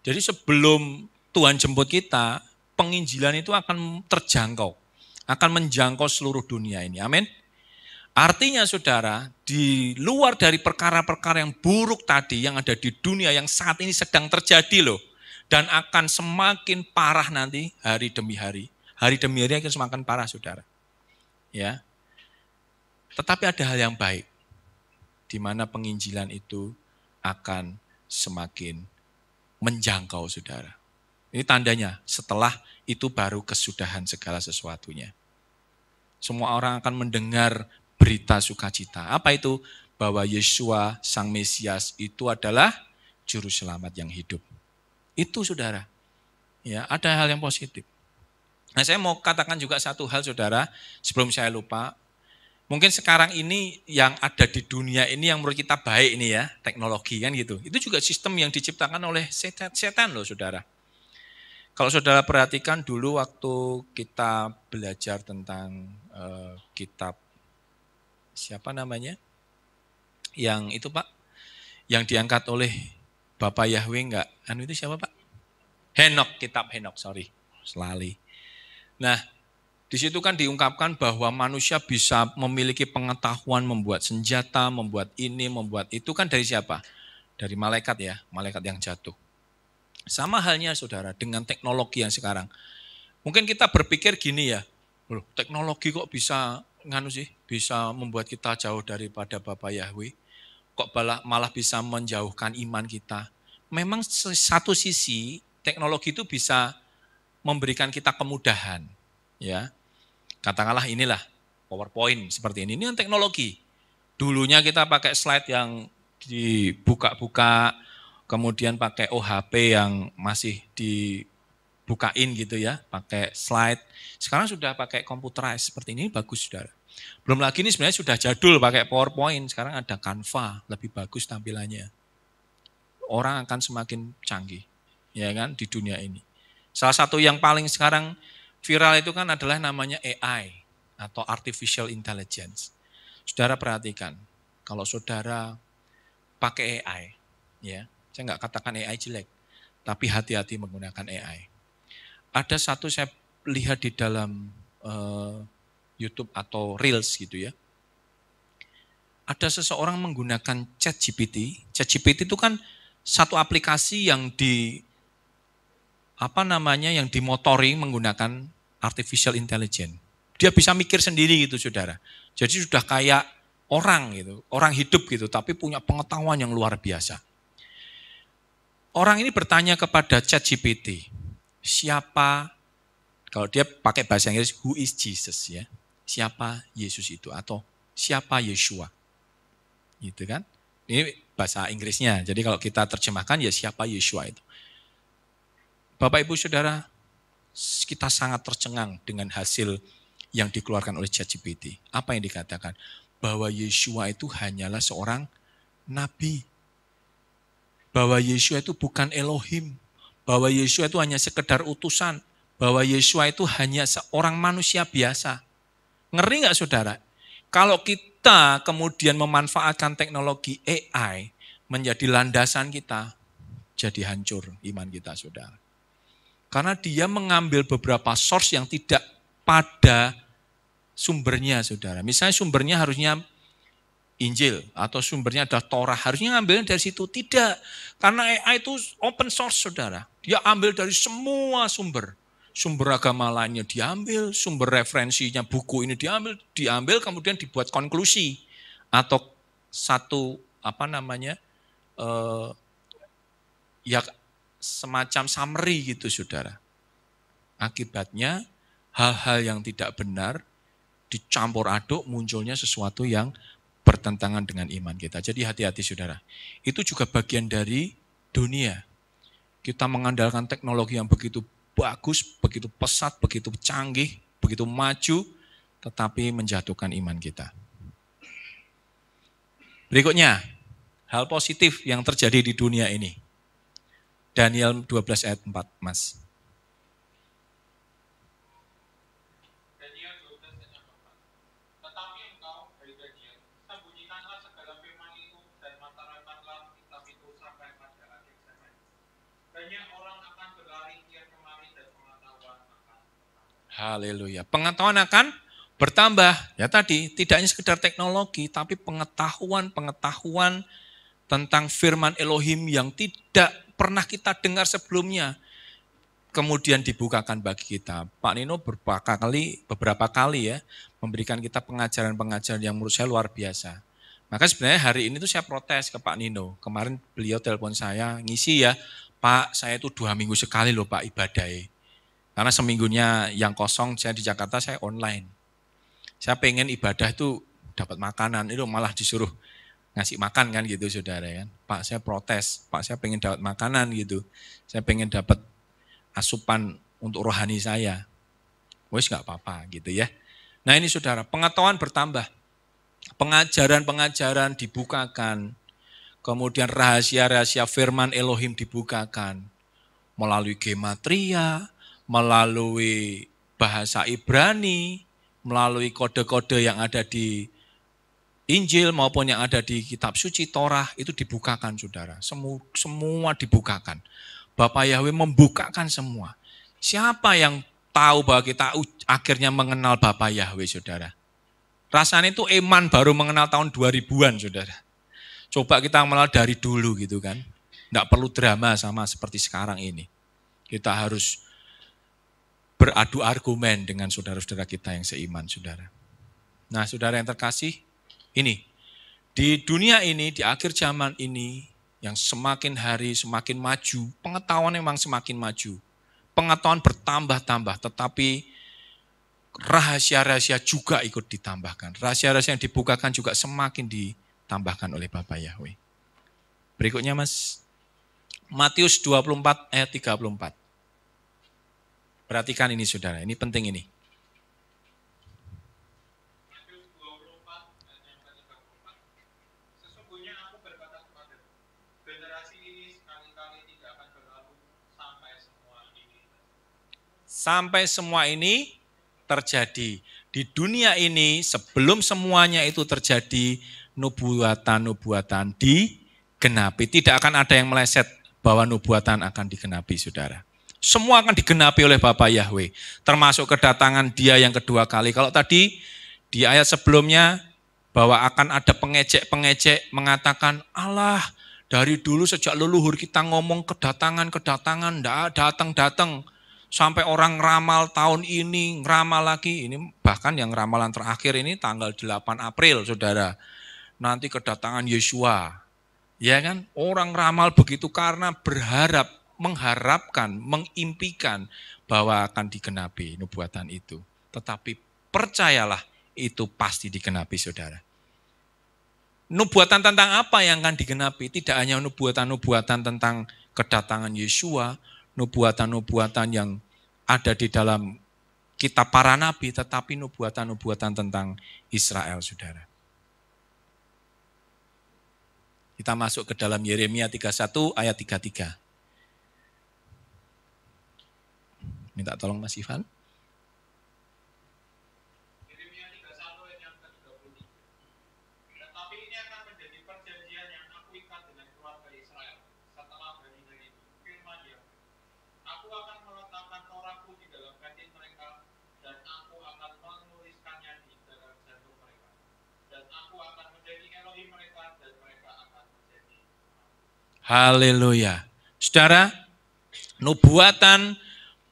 Jadi sebelum Tuhan jemput kita, penginjilan itu akan terjangkau, akan menjangkau seluruh dunia ini. Amin. Artinya saudara, di luar dari perkara-perkara yang buruk tadi yang ada di dunia yang saat ini sedang terjadi loh. Dan akan semakin parah nanti hari demi hari. Hari demi hari akan semakin parah saudara. Ya. Tetapi ada hal yang baik. Di mana penginjilan itu akan semakin menjangkau saudara. Ini tandanya setelah itu baru kesudahan segala sesuatunya. Semua orang akan mendengar berita sukacita. Apa itu? Bahwa Yesua Sang Mesias itu adalah juru selamat yang hidup. Itu saudara. Ya, ada hal yang positif. Nah, saya mau katakan juga satu hal saudara, sebelum saya lupa. Mungkin sekarang ini yang ada di dunia ini yang menurut kita baik ini ya, teknologi kan gitu. Itu juga sistem yang diciptakan oleh setan loh saudara. Kalau saudara perhatikan dulu waktu kita belajar tentang kitab, siapa namanya? Yang itu Pak, yang diangkat oleh Bapak Yahweh enggak? Itu siapa Pak? Henok, kitab Henok, selali. Nah, di situ kan diungkapkan bahwa manusia bisa memiliki pengetahuan membuat senjata, membuat ini, membuat itu kan dari siapa? Dari malaikat ya, malaikat yang jatuh. Sama halnya saudara dengan teknologi yang sekarang. Mungkin kita berpikir gini ya, loh, teknologi kok bisa bisa membuat kita jauh daripada Bapa Yahweh. Kok malah bisa menjauhkan iman kita. Memang satu sisi teknologi itu bisa memberikan kita kemudahan, ya. Katakanlah inilah PowerPoint seperti ini kan teknologi. Dulunya kita pakai slide yang dibuka-buka, kemudian pakai OHP yang masih dibukain gitu ya, pakai slide. Sekarang sudah pakai computerized seperti ini, bagus saudara. Belum lagi ini sebenarnya sudah jadul pakai PowerPoint, sekarang ada Canva, lebih bagus tampilannya. Orang akan semakin canggih, ya kan, di dunia ini. Salah satu yang paling sekarang viral itu kan adalah namanya AI atau Artificial Intelligence. Saudara perhatikan, kalau saudara pakai AI, ya, saya nggak katakan AI jelek, tapi hati-hati menggunakan AI. Ada satu saya lihat di dalam YouTube atau Reels gitu ya. Ada seseorang menggunakan ChatGPT. ChatGPT itu kan satu aplikasi yang yang dimotori menggunakan artificial intelligence. Dia bisa mikir sendiri gitu saudara. Jadi sudah kayak orang gitu, orang hidup gitu, tapi punya pengetahuan yang luar biasa. Orang ini bertanya kepada ChatGPT, siapa, kalau dia pakai bahasa Inggris, who is Jesus ya, siapa Yesus itu, atau siapa Yeshua, gitu kan. Ini bahasa Inggrisnya, jadi kalau kita terjemahkan ya siapa Yeshua itu. Bapak Ibu Saudara, kita sangat tercengang dengan hasil yang dikeluarkan oleh ChatGPT. Apa yang dikatakan? Bahwa Yeshua itu hanyalah seorang nabi. Bahwa Yeshua itu bukan Elohim. Bahwa Yeshua itu hanya sekedar utusan. Bahwa Yeshua itu hanya seorang manusia biasa. Ngeri nggak saudara? Kalau kita kemudian memanfaatkan teknologi AI menjadi landasan kita, jadi hancur iman kita saudara. Karena dia mengambil beberapa source yang tidak pada sumbernya saudara. Misalnya sumbernya harusnya Injil atau sumbernya adalah Torah, harusnya ngambilnya dari situ. Tidak, karena AI itu open source, saudara. Dia ambil dari semua sumber. Sumber agama lainnya diambil, sumber referensinya buku ini diambil kemudian dibuat konklusi atau satu ya semacam summary gitu, saudara. Akibatnya hal-hal yang tidak benar dicampur aduk, munculnya sesuatu yang bertentangan dengan iman kita. Jadi hati-hati, saudara. Itu juga bagian dari dunia. Kita mengandalkan teknologi yang begitu bagus, begitu pesat, begitu canggih, begitu maju, tetapi menjatuhkan iman kita. Berikutnya, hal positif yang terjadi di dunia ini. Daniel 12 ayat 4, Mas. Daniel 12 ayat 4. Tetapi engkau, hai Daniel, sembunyikanlah segala firman itu dan mata-matakanlah kitab itu sampai pada akhir zaman. Banyak orang akan berlari kian kemari dan pengetahuan akan bertambah. Haleluya. Pengetahuan akan bertambah. Ya tadi, tidak hanya sekedar teknologi, tapi pengetahuan tentang firman Elohim yang tidak pernah kita dengar sebelumnya. Kemudian dibukakan bagi kita. Pak Nino beberapa kali ya memberikan kita pengajaran-pengajaran yang menurut saya luar biasa. Maka sebenarnya hari ini tuh saya protes ke Pak Nino. Kemarin beliau telepon saya, ngisi ya, Pak saya itu 2 minggu sekali loh Pak ibadahnya. Karena seminggunya yang kosong saya di Jakarta saya online. Saya pengen ibadah itu dapat makanan, itu malah disuruh ngasih makan kan gitu saudara kan. Pak saya protes, Pak saya pengen dapat makanan gitu. Saya pengen dapat asupan untuk rohani saya. Wes nggak apa-apa gitu ya. Nah ini saudara, pengetahuan bertambah. Pengajaran-pengajaran dibukakan. Kemudian rahasia-rahasia firman Elohim dibukakan. Melalui gematria, melalui bahasa Ibrani, melalui kode-kode yang ada di Injil maupun yang ada di kitab suci Torah itu dibukakan saudara. Semua dibukakan. Bapak Yahweh membukakan semua. Siapa yang tahu bahwa kita akhirnya mengenal Bapak Yahweh saudara? Rasanya itu iman baru mengenal tahun 2000-an saudara. Coba kita mengenal dari dulu gitu kan. Tidak perlu drama sama seperti sekarang ini. Kita harus beradu argumen dengan saudara-saudara kita yang seiman saudara. Nah saudara yang terkasih, ini, di dunia ini, di akhir zaman ini, yang semakin hari semakin maju, pengetahuan memang semakin maju. Pengetahuan bertambah-tambah, tetapi rahasia-rahasia juga ikut ditambahkan. Rahasia-rahasia yang dibukakan juga semakin ditambahkan oleh Bapak Yahweh. Berikutnya Mas, Matius 24 ayat 34. Perhatikan ini saudara, ini penting ini. Sampai semua ini terjadi. Di dunia ini sebelum semuanya itu terjadi, nubuatan-nubuatan digenapi. Tidak akan ada yang meleset bahwa nubuatan akan digenapi, saudara. Semua akan digenapi oleh Bapak Yahweh. Termasuk kedatangan dia yang kedua kali. Kalau tadi di ayat sebelumnya bahwa akan ada pengejek-pengejek mengatakan, Allah dari dulu sejak leluhur kita ngomong kedatangan, datang. Sampai orang ngeramal tahun ini, ngeramal lagi. Ini bahkan yang ramalan terakhir ini tanggal 8 April, saudara. Nanti kedatangan Yesua. Ya kan? Orang ramal begitu karena berharap, mengharapkan, mengimpikan bahwa akan digenapi nubuatan itu. Tetapi percayalah, itu pasti digenapi, saudara. Nubuatan tentang apa yang akan digenapi? Tidak hanya nubuatan-nubuatan tentang kedatangan Yesua, nubuatan-nubuatan yang ada di dalam kitab para nabi, tetapi nubuatan-nubuatan tentang Israel, saudara. Kita masuk ke dalam Yeremia 31 ayat 33. Minta tolong Mas Ivan. Yeremia 31 ayat yang ke-33. Tetapi ini akan menjadi perjanjian yang aku ikat dengan keluarga Israel setelah hari-hari itu. Firman Yahweh. Aku akan meletakkan Torahku di dalam batin mereka dan aku akan menuliskannya di dalam jantung mereka. Dan aku akan menjadi Elohim melalui mereka dan mereka akan menjadi. Haleluya. Saudara, nubuatan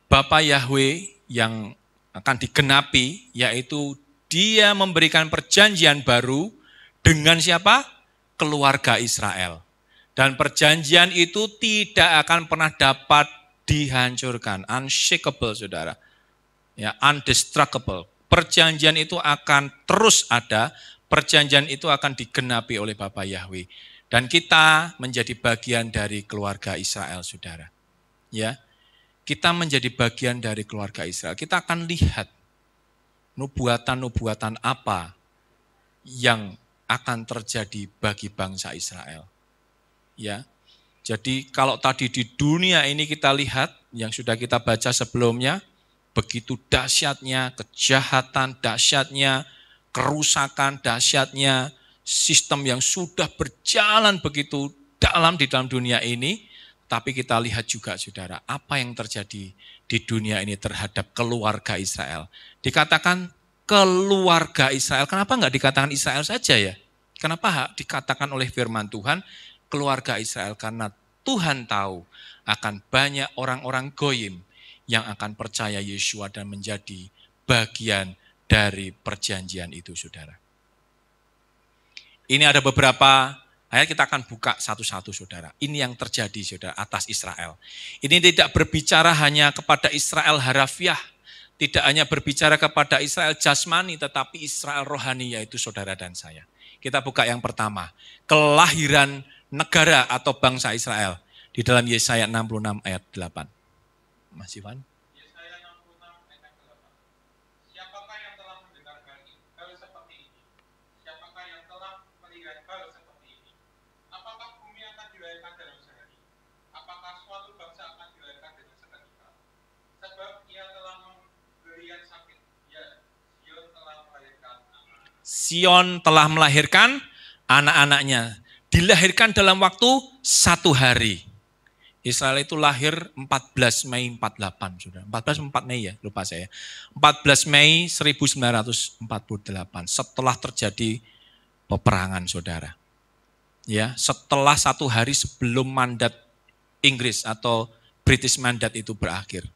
Bapa Yahweh yang akan digenapi, yaitu Dia memberikan perjanjian baru dengan siapa? Keluarga Israel. Dan perjanjian itu tidak akan pernah dapat dihancurkan, unshakable saudara. Ya, undestructible. Perjanjian itu akan terus ada, perjanjian itu akan digenapi oleh Bapa Yahweh. Dan kita menjadi bagian dari keluarga Israel, saudara. Ya, kita menjadi bagian dari keluarga Israel. Kita akan lihat nubuatan-nubuatan apa yang akan terjadi bagi bangsa Israel. Ya, jadi kalau tadi di dunia ini kita lihat yang sudah kita baca sebelumnya, begitu dahsyatnya kejahatan, dahsyatnya kerusakan, dahsyatnya sistem yang sudah berjalan begitu dalam di dalam dunia ini, tapi kita lihat juga saudara, apa yang terjadi di dunia ini terhadap keluarga Israel. Dikatakan keluarga Israel, kenapa enggak dikatakan Israel saja ya? Kenapa dikatakan oleh firman Tuhan keluarga Israel? Karena Tuhan tahu akan banyak orang-orang goyim yang akan percaya Yeshua dan menjadi bagian dari perjanjian itu, saudara. Ini ada beberapa ayat, kita akan buka satu-satu, saudara. Ini yang terjadi, saudara, atas Israel. Ini tidak berbicara hanya kepada Israel harafiah, tidak hanya berbicara kepada Israel jasmani, tetapi Israel rohani, yaitu saudara dan saya. Kita buka yang pertama, kelahiran negara atau bangsa Israel di dalam Yesaya 66 ayat 8. Mas Ivan. Yesaya 66 ayat 8. Siapakah yang telah mendengar hal seperti ini? Siapakah yang telah melihat hal seperti ini? Apakah bumi akan dilahirkan dalam sehari? Apakah suatu bangsa akan dilahirkan dalam seketika? Sebab ia telah memberikan sakit. Ya, Sion telah melahirkan anak. Sion telah melahirkan anak-anaknya. Dilahirkan dalam waktu 1 hari. Israel itu lahir 14 Mei 48, saudara. 14 4 Mei ya, lupa saya. 14 Mei 1948, setelah terjadi peperangan, saudara. Ya, setelah 1 hari sebelum mandat Inggris atau British Mandate itu berakhir.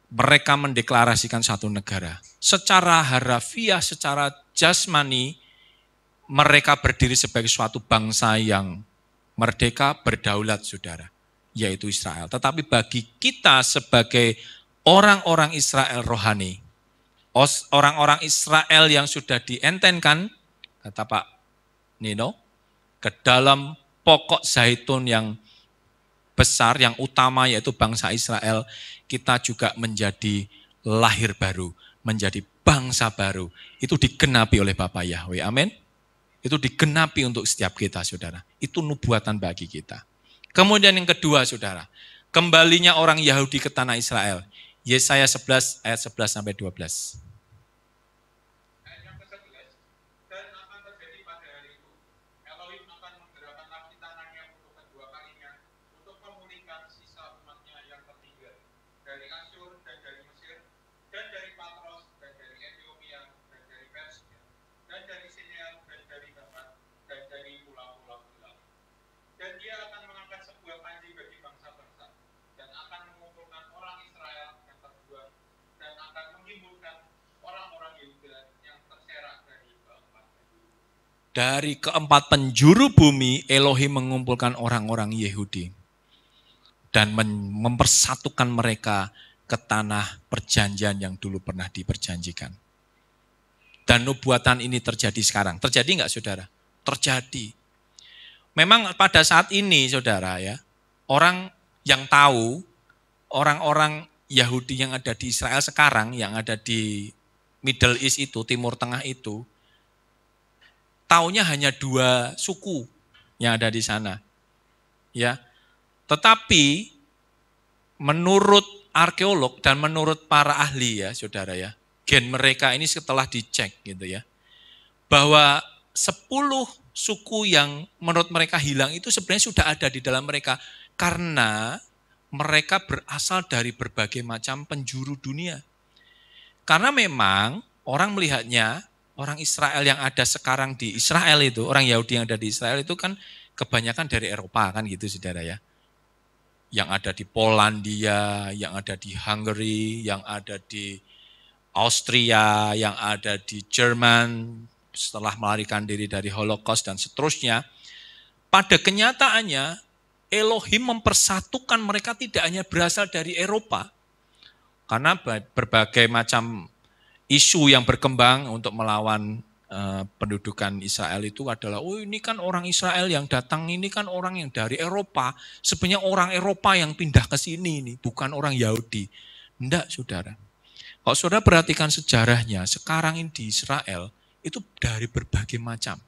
Mereka mendeklarasikan satu negara. Secara harafiah, secara jasmani, mereka berdiri sebagai suatu bangsa yang merdeka, berdaulat, saudara, yaitu Israel. Tetapi bagi kita sebagai orang-orang Israel rohani, orang-orang Israel yang sudah dientenkan, kata Pak Nino, ke dalam pokok zaitun yang besar, yang utama, yaitu bangsa Israel, kita juga menjadi lahir baru, menjadi bangsa baru. Itu digenapi oleh Bapa Yahweh, amin. Itu digenapi untuk setiap kita, saudara. Itu nubuatan bagi kita. Kemudian yang kedua, saudara, kembalinya orang Yahudi ke tanah Israel. Yesaya 11 ayat 11 sampai 12. Ayat yang ke-11, dan akan terjadi pada hari itu, Elohim akan menggerakkan api tangannya untuk kedua kalinya, untuk memulihkan sisa umatnya yang tertinggal, dari Asyur dan dari Mesir, dan dari Patros, dan dari Ethiopia, dan dari Persia, dan dari Sineal, dan dari Hamat, dan dari pulau-pulau gelap. Dan dia akan mengangkat sebuah panji bagi bangsa-bangsa, dan akan mengumpulkan orang Israel yang terbuang, dan akan menghimpulkan orang-orang Yehuda yang terserak dari keempat penjuru. Dari keempat penjuru bumi, Elohim mengumpulkan orang-orang Yehudi dan mempersatukan mereka ke tanah perjanjian yang dulu pernah diperjanjikan. Dan nubuatan ini terjadi sekarang. Terjadi enggak, saudara? Terjadi. Memang pada saat ini, saudara, ya, orang yang tahu, orang-orang Yahudi yang ada di Israel sekarang, yang ada di Middle East itu, Timur Tengah itu, taunya hanya 2 suku yang ada di sana. Ya. Tetapi menurut arkeolog dan menurut para ahli, ya, saudara, ya, gen mereka ini setelah dicek gitu ya, bahwa 10 suku yang menurut mereka hilang itu sebenarnya sudah ada di dalam mereka, karena mereka berasal dari berbagai macam penjuru dunia. Karena memang orang melihatnya Orang Israel yang ada sekarang di Israel itu, orang Yahudi yang ada di Israel itu kan kebanyakan dari Eropa kan gitu saudara ya. Yang ada di Polandia, yang ada di Hungary, yang ada di Austria, yang ada di Jerman, setelah melarikan diri dari Holocaust dan seterusnya. Pada kenyataannya, Elohim mempersatukan mereka tidak hanya berasal dari Eropa, karena berbagai macam isu yang berkembang untuk melawan pendudukan Israel itu adalah, oh ini kan orang Israel yang datang, ini kan orang yang dari Eropa, sebenarnya orang Eropa yang pindah ke sini, ini bukan orang Yahudi. Enggak, saudara. Kalau saudara perhatikan sejarahnya, sekarang ini di Israel, itu dari berbagai macam.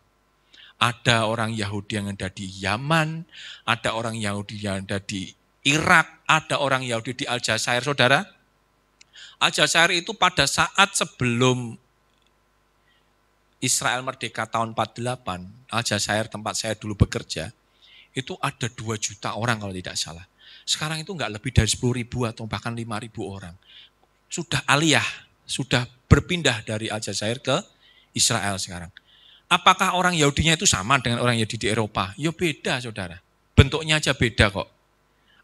Ada orang Yahudi yang ada di Yaman, ada orang Yahudi yang ada di Irak, ada orang Yahudi di Aljazair, saudara. Aljazair itu pada saat sebelum Israel merdeka tahun 48, Aljazair tempat saya dulu bekerja, itu ada 2 juta orang kalau tidak salah. Sekarang itu enggak lebih dari 10.000 atau bahkan 5.000 orang. Sudah aliyah, sudah berpindah dari Aljazair ke Israel sekarang. Apakah orang Yahudinya itu sama dengan orang Yahudi di Eropa? Ya beda, saudara. Bentuknya aja beda kok.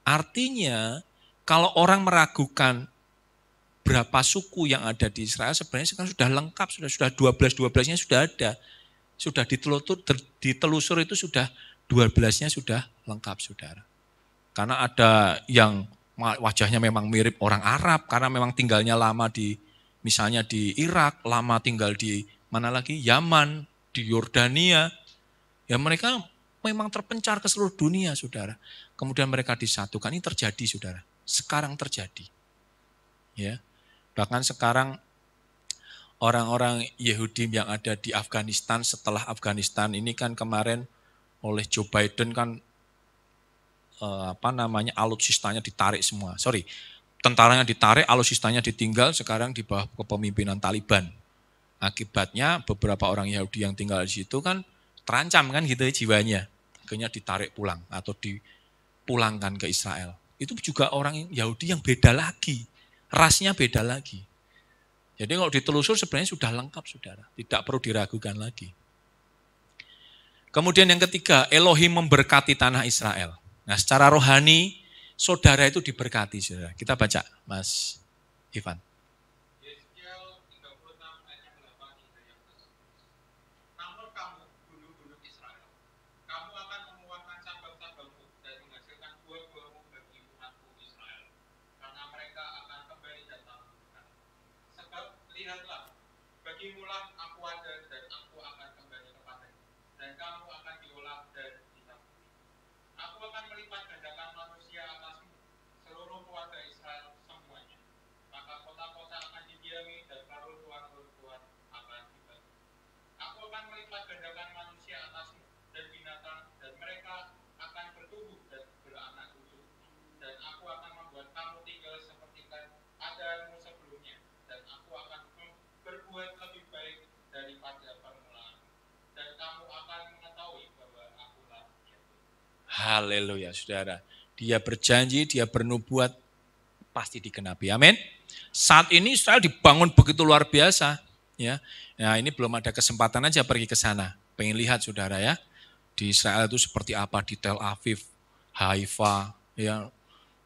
Artinya, kalau orang meragukan berapa suku yang ada di Israel, sebenarnya sekarang sudah lengkap, sudah 12-12-nya sudah ada. Sudah ditelusur itu sudah 12-nya sudah lengkap, saudara. Karena ada yang wajahnya memang mirip orang Arab, karena memang tinggalnya lama di, misalnya di Irak, lama tinggal di mana lagi, Yaman, di Yordania. Ya mereka memang terpencar ke seluruh dunia, saudara. Kemudian mereka disatukan, ini terjadi, saudara. Sekarang terjadi. Ya. Bahkan sekarang orang-orang Yahudi yang ada di Afghanistan, setelah Afghanistan ini kan kemarin oleh Joe Biden kan alutsistanya ditarik semua. Tentaranya ditarik, alutsistanya ditinggal, sekarang di bawah kepemimpinan Taliban. Akibatnya beberapa orang Yahudi yang tinggal di situ kan terancam kan gitu jiwanya. Akhirnya ditarik pulang atau dipulangkan ke Israel. Itu juga orang Yahudi yang beda lagi. Rasnya beda lagi. Jadi kalau ditelusur sebenarnya sudah lengkap, saudara. Tidak perlu diragukan lagi. Kemudian yang ketiga, Elohim memberkati tanah Israel. Nah secara rohani, saudara itu diberkati, saudara. Kita baca, Mas Ivan. Yeskiel 36 ayat 8 hingga yang ke-10. Namun kamu, gunung-gunung Israel, kamu akan mengeluarkan cabang-cabangmu dan menghasilkan buah-buahmu bagi umatku Israel, karena mereka akan kembali datang berkata, sebab lihatlah, bagimulah aku ada dan aku akan kembali kepadamu, dan kamu akan diolah dan ditaburi. Aku akan melipat gandakan manusia atasmu, seluruh keluarga Israel semuanya. Maka kota-kota akan didiami dan garuruan-garuruan akan dibagi. Aku akan melipat gandakan manusia atasmu dan binatang, dan mereka akan bertumbuh dan beranak cucu. Dan aku akan membuat kamu tinggal seperti keadaanmu sebelumnya, dan aku akan berbuat lebih baik daripada permulaan. Dan kamu akan mengetahui bahwa akulah Yahweh. Haleluya, saudara. Dia berjanji, dia bernubuat, pasti digenapi. Amin. Saat ini Israel dibangun begitu luar biasa. Ya, nah ini belum ada kesempatan aja pergi ke sana. Pengen lihat, saudara ya. Di Israel itu seperti apa, di Tel Aviv, Haifa, ya,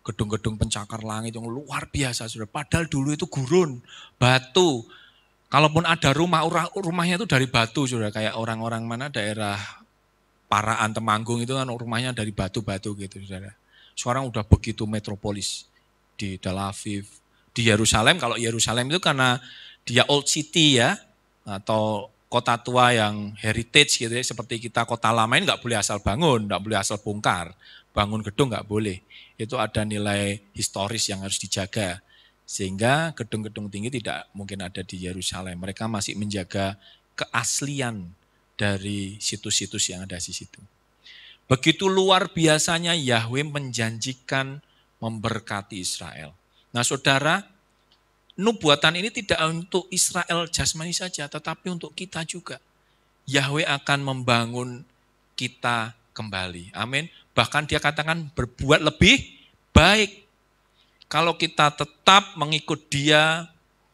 gedung-gedung pencakar langit yang luar biasa, saudara. Padahal dulu itu gurun, batu. Kalaupun ada rumahnya itu dari batu, saudara. Kayak orang-orang mana daerah Paraan, Temanggung itu kan rumahnya dari batu-batu gitu, saudara. Sekarang udah begitu metropolis di Tel Aviv, di Yerusalem. Kalau Yerusalem itu karena dia old city ya, atau kota tua yang heritage gitu ya, seperti kita kota lama ini nggak boleh asal bangun, nggak boleh asal bongkar, bangun gedung nggak boleh. Itu ada nilai historis yang harus dijaga. Sehingga gedung-gedung tinggi tidak mungkin ada di Yerusalem. Mereka masih menjaga keaslian dari situs-situs yang ada di situ. Begitu luar biasanya Yahweh menjanjikan memberkati Israel. Nah saudara, nubuatan ini tidak untuk Israel jasmani saja, tetapi untuk kita juga. Yahweh akan membangun kita kembali. Amin. Bahkan dia katakan berbuat lebih baik. Kalau kita tetap mengikut dia,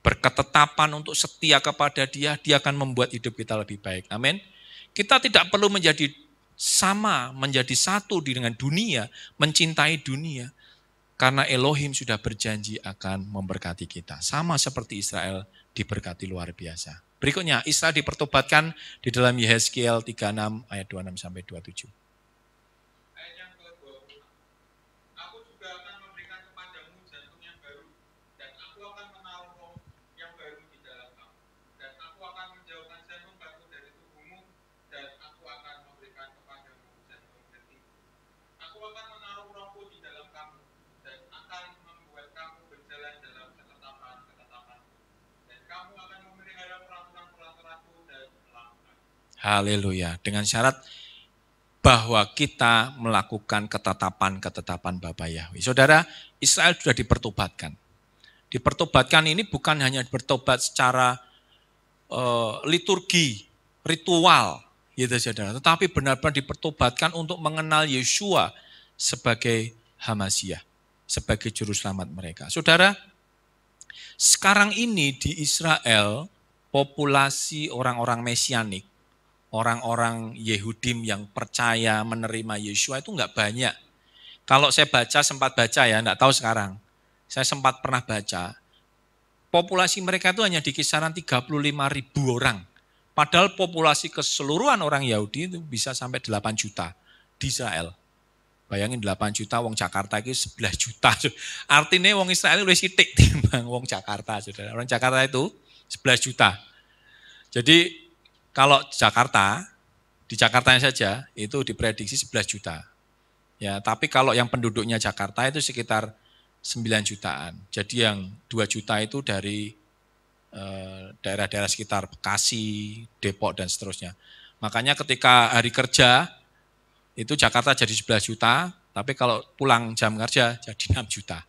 berketetapan untuk setia kepada Dia, Dia akan membuat hidup kita lebih baik. Amin. Kita tidak perlu menjadi sama, menjadi satu dengan dunia, mencintai dunia. Karena Elohim sudah berjanji akan memberkati kita. Sama seperti Israel diberkati luar biasa. Berikutnya, Israel dipertobatkan di dalam Yehezkiel 36 ayat 26 sampai 27. Ayat yang ke-20. Aku juga akan memberikan kepadamu jantung yang baru, dan aku akan menaruh roh yang baru di dalam kamu. Dan aku akan menjauhkan jantung batu dari tubuhmu, dan aku akan memberikan kepadamu jantung getih. Aku akan menaruh rohku di dalam kamu, dan akan membuat kamu berjalan dalam ketetapan-ketetapanku. Dan kamu akan memelihara peraturan-peraturanku dan melakukan. Haleluya. Dengan syarat bahwa kita melakukan ketetapan-ketetapan Bapa Yahweh. Saudara, Israel sudah dipertobatkan. Dipertobatkan ini bukan hanya bertobat secara liturgi, ritual, gitu saudara. Tetapi benar-benar dipertobatkan untuk mengenal Yeshua sebagai Hamasiah, sebagai juru selamat mereka. Saudara, sekarang ini di Israel, populasi orang-orang Mesianik, orang-orang Yehudim yang percaya menerima Yeshua itu enggak banyak. Kalau saya sempat baca ya, enggak tahu sekarang. Saya sempat pernah baca, populasi mereka itu hanya di kisaran 35.000 orang. Padahal populasi keseluruhan orang Yahudi itu bisa sampai 8 juta di Israel. Bayangin 8 juta, wong Jakarta itu 11 juta. Artinya wong Israel lebih sitik timbang wong Jakarta. Saudara. Orang Jakarta itu 11 juta. Jadi kalau di Jakartanya saja itu diprediksi 11 juta. Ya, tapi kalau yang penduduknya Jakarta itu sekitar 9 jutaan. Jadi yang 2 juta itu dari daerah-daerah sekitar Bekasi, Depok dan seterusnya. Makanya ketika hari kerja itu Jakarta jadi 11 juta, tapi kalau pulang jam kerja jadi 6 juta.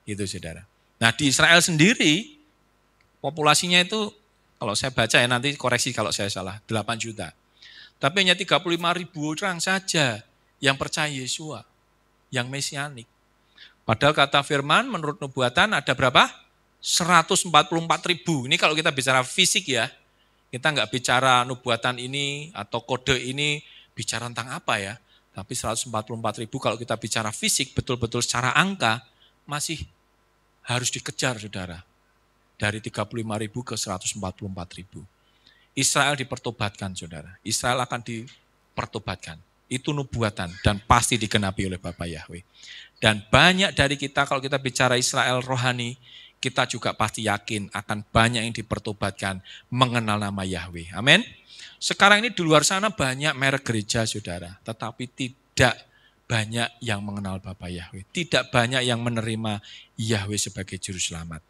Gitu saudara. Nah di Israel sendiri populasinya itu kalau saya baca ya nanti koreksi kalau saya salah, 8 juta. Tapi hanya 35.000 orang saja yang percaya Yeshua, yang mesianik. Padahal kata firman menurut nubuatan ada berapa? 144.000. Ini kalau kita bicara fisik ya, kita nggak bicara nubuatan ini atau kode ini bicara tentang apa ya. Tapi 144.000 kalau kita bicara fisik betul-betul secara angka masih harus dikejar saudara. Dari 35.000 ke 144.000. Israel dipertobatkan saudara. Israel akan dipertobatkan. Itu nubuatan dan pasti digenapi oleh Bapa Yahweh. Dan banyak dari kita kalau kita bicara Israel rohani, kita juga pasti yakin akan banyak yang dipertobatkan mengenal nama Yahweh. Amin. Sekarang ini di luar sana banyak merek gereja saudara. Tetapi tidak banyak yang mengenal Bapa Yahweh. Tidak banyak yang menerima Yahweh sebagai juru selamat.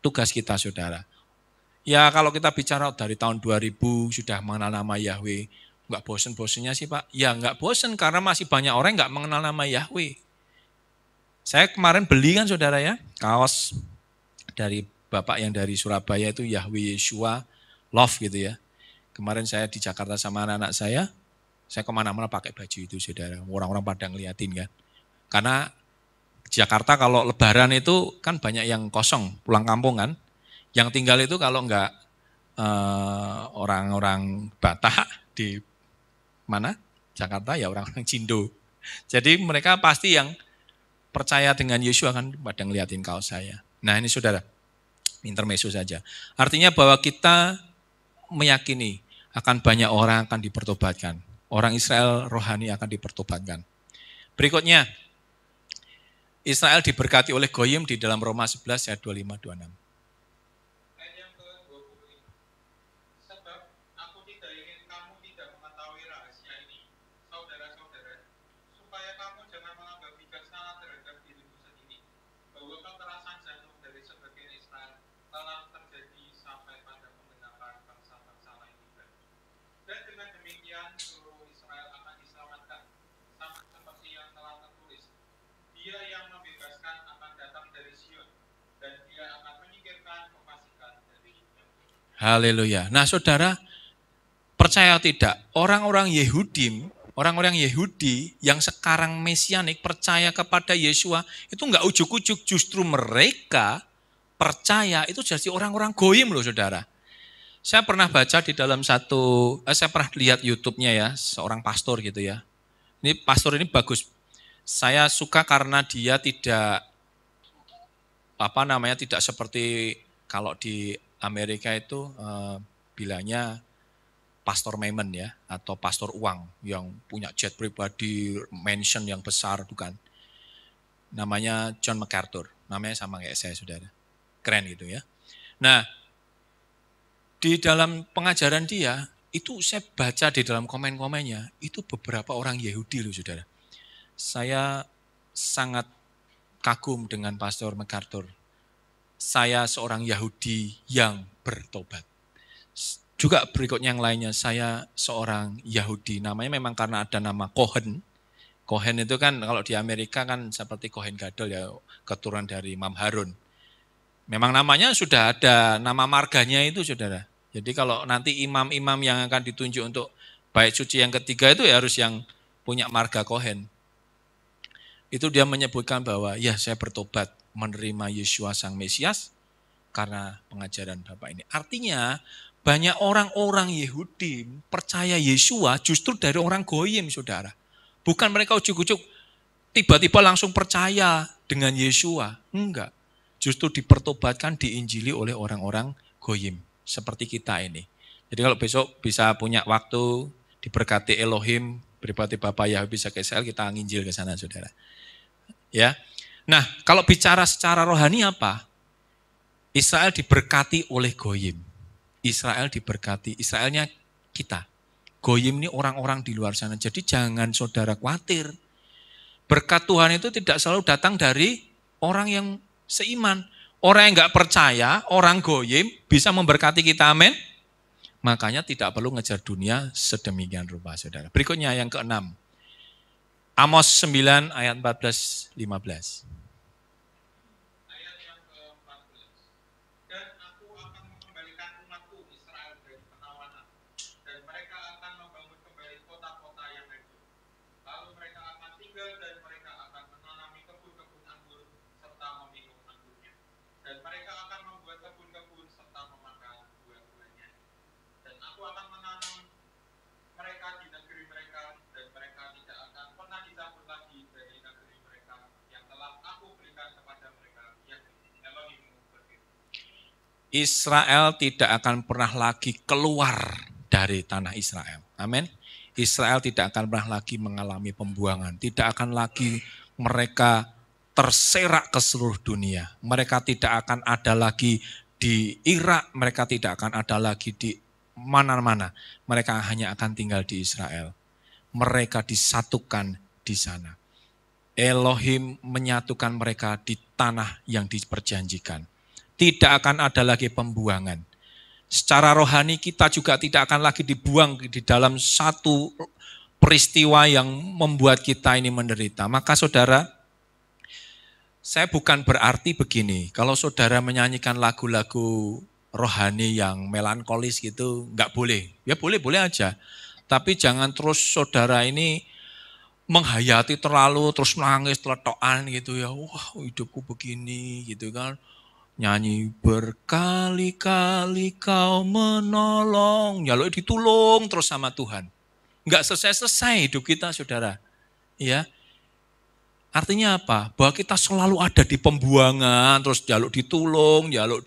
Tugas kita saudara. Ya kalau kita bicara dari tahun 2000 sudah mengenal nama Yahweh, enggak bosen-bosennya sih Pak? Ya enggak bosen karena masih banyak orang enggak mengenal nama Yahweh. Saya kemarin beli kan saudara ya, kaos dari Bapak yang dari Surabaya itu Yahweh Yeshua Love gitu ya. Kemarin saya di Jakarta sama anak-anak saya kemana-mana pakai baju itu saudara. Orang-orang pada ngeliatin kan. Karena Jakarta kalau lebaran itu kan banyak yang kosong, pulang kampung kan. Yang tinggal itu kalau enggak orang-orang Batak di mana? Jakarta ya orang-orang Cindo. Jadi mereka pasti yang percaya dengan Yeshua kan pada ngeliatin kaos saya. Nah ini saudara, intermezzo saja. Artinya bahwa kita meyakini akan banyak orang akan dipertobatkan. Orang Israel rohani akan dipertobatkan. Berikutnya, Israel diberkati oleh Goyim di dalam Roma 11 ayat 25-26. Ayat yang ke-25. Sebab aku tidak ingin kamu tidak mengetahui rahasia ini, saudara-saudara, supaya kamu jangan menganggap bijaksana terhadap dirimu sendiri, bahwa kekerasan jantung dari sebagian Israel telah terjadi sampai pada penggenapan bangsa-bangsa lain juga. Dan dengan demikian seluruh Israel akan diselamatkan, sama seperti yang telah tertulis. Dia yang membebaskan akan datang dari Sion, dan dia akan menyingkirkan kefasikan dari Yakub. Haleluya. Nah saudara, percaya tidak, orang-orang Yahudi yang sekarang mesianik percaya kepada Yeshua, itu enggak ujuk-ujuk, justru mereka percaya itu jadi orang-orang goyim loh saudara. Saya pernah baca di dalam saya pernah lihat YouTube-nya ya, seorang pastor gitu ya. Ini pastor ini bagus. Saya suka karena dia tidak tidak seperti kalau di Amerika itu bilangnya pastor Mammon ya, atau pastor uang yang punya jet pribadi, mansion yang besar, bukan. Namanya John MacArthur, namanya sama kayak saya saudara. Keren gitu ya. Nah, di dalam pengajaran dia, itu saya baca di dalam komen-komennya, itu beberapa orang Yahudi loh saudara. Saya sangat kagum dengan pastor MacArthur. Saya seorang Yahudi yang bertobat. Juga berikutnya yang lainnya, saya seorang Yahudi. Namanya memang karena ada nama Cohen. Cohen itu kan kalau di Amerika kan seperti Cohen Gadol ya, keturunan dari Imam Harun. Memang namanya sudah ada nama marganya itu saudara. Jadi kalau nanti imam-imam yang akan ditunjuk untuk bait suci yang ketiga itu ya harus yang punya marga Cohen. Itu dia menyebutkan bahwa ya saya bertobat menerima Yeshua Sang Mesias karena pengajaran Bapak ini. Artinya banyak orang-orang Yahudi percaya Yeshua justru dari orang goyim saudara. Bukan mereka ujuk-ujuk tiba-tiba langsung percaya dengan Yeshua. Enggak. Justru dipertobatkan, diinjili oleh orang-orang goyim. Seperti kita ini. Jadi kalau besok bisa punya waktu, diberkati Elohim, berarti Bapak Yahweh bisa ke Israel, kita nginjil ke sana saudara. Ya. Nah kalau bicara secara rohani apa? Israel diberkati oleh goyim. Israel diberkati, Israelnya kita. Goyim ini orang-orang di luar sana. Jadi jangan saudara khawatir. Berkat Tuhan itu tidak selalu datang dari orang yang seiman. Orang yang enggak percaya, orang goyim bisa memberkati kita, amin. Makanya tidak perlu ngejar dunia sedemikian rupa saudara. Berikutnya yang keenam. Amos 9 ayat 14-15. Israel tidak akan pernah lagi keluar dari tanah Israel. Amin. Israel tidak akan pernah lagi mengalami pembuangan. Tidak akan lagi mereka terserak ke seluruh dunia. Mereka tidak akan ada lagi di Irak. Mereka tidak akan ada lagi di mana-mana. Mereka hanya akan tinggal di Israel. Mereka disatukan di sana. Elohim menyatukan mereka di tanah yang diperjanjikan. Tidak akan ada lagi pembuangan. Secara rohani kita juga tidak akan lagi dibuang di dalam satu peristiwa yang membuat kita ini menderita. Maka saudara, saya bukan berarti begini, kalau saudara menyanyikan lagu-lagu rohani yang melankolis gitu, enggak boleh. Ya boleh-boleh aja. Tapi jangan terus saudara ini menghayati terlalu, terus nangis, teletokan gitu ya. Wah hidupku begini gitu kan. Nyanyi berkali-kali kau menolong, ya lo ditulung terus sama Tuhan. Enggak selesai-selesai hidup kita saudara. Ya. Artinya apa? Bahwa kita selalu ada di pembuangan, terus jaluk ditulung, jaluk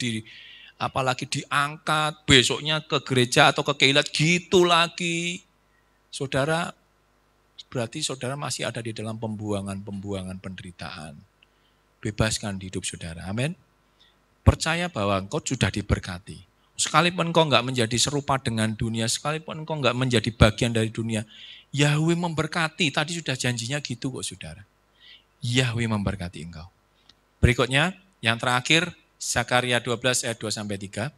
apalagi diangkat, besoknya ke gereja atau ke keilat gitu lagi. Saudara, berarti saudara masih ada di dalam pembuangan penderitaan. Bebaskan hidup saudara, amin. Percaya bahwa engkau sudah diberkati. Sekalipun engkau enggak menjadi serupa dengan dunia, sekalipun engkau enggak menjadi bagian dari dunia, Yahweh memberkati. Tadi sudah janjinya gitu kok saudara. Yahweh memberkati engkau. Berikutnya, yang terakhir, Zakaria 12 ayat 2-3.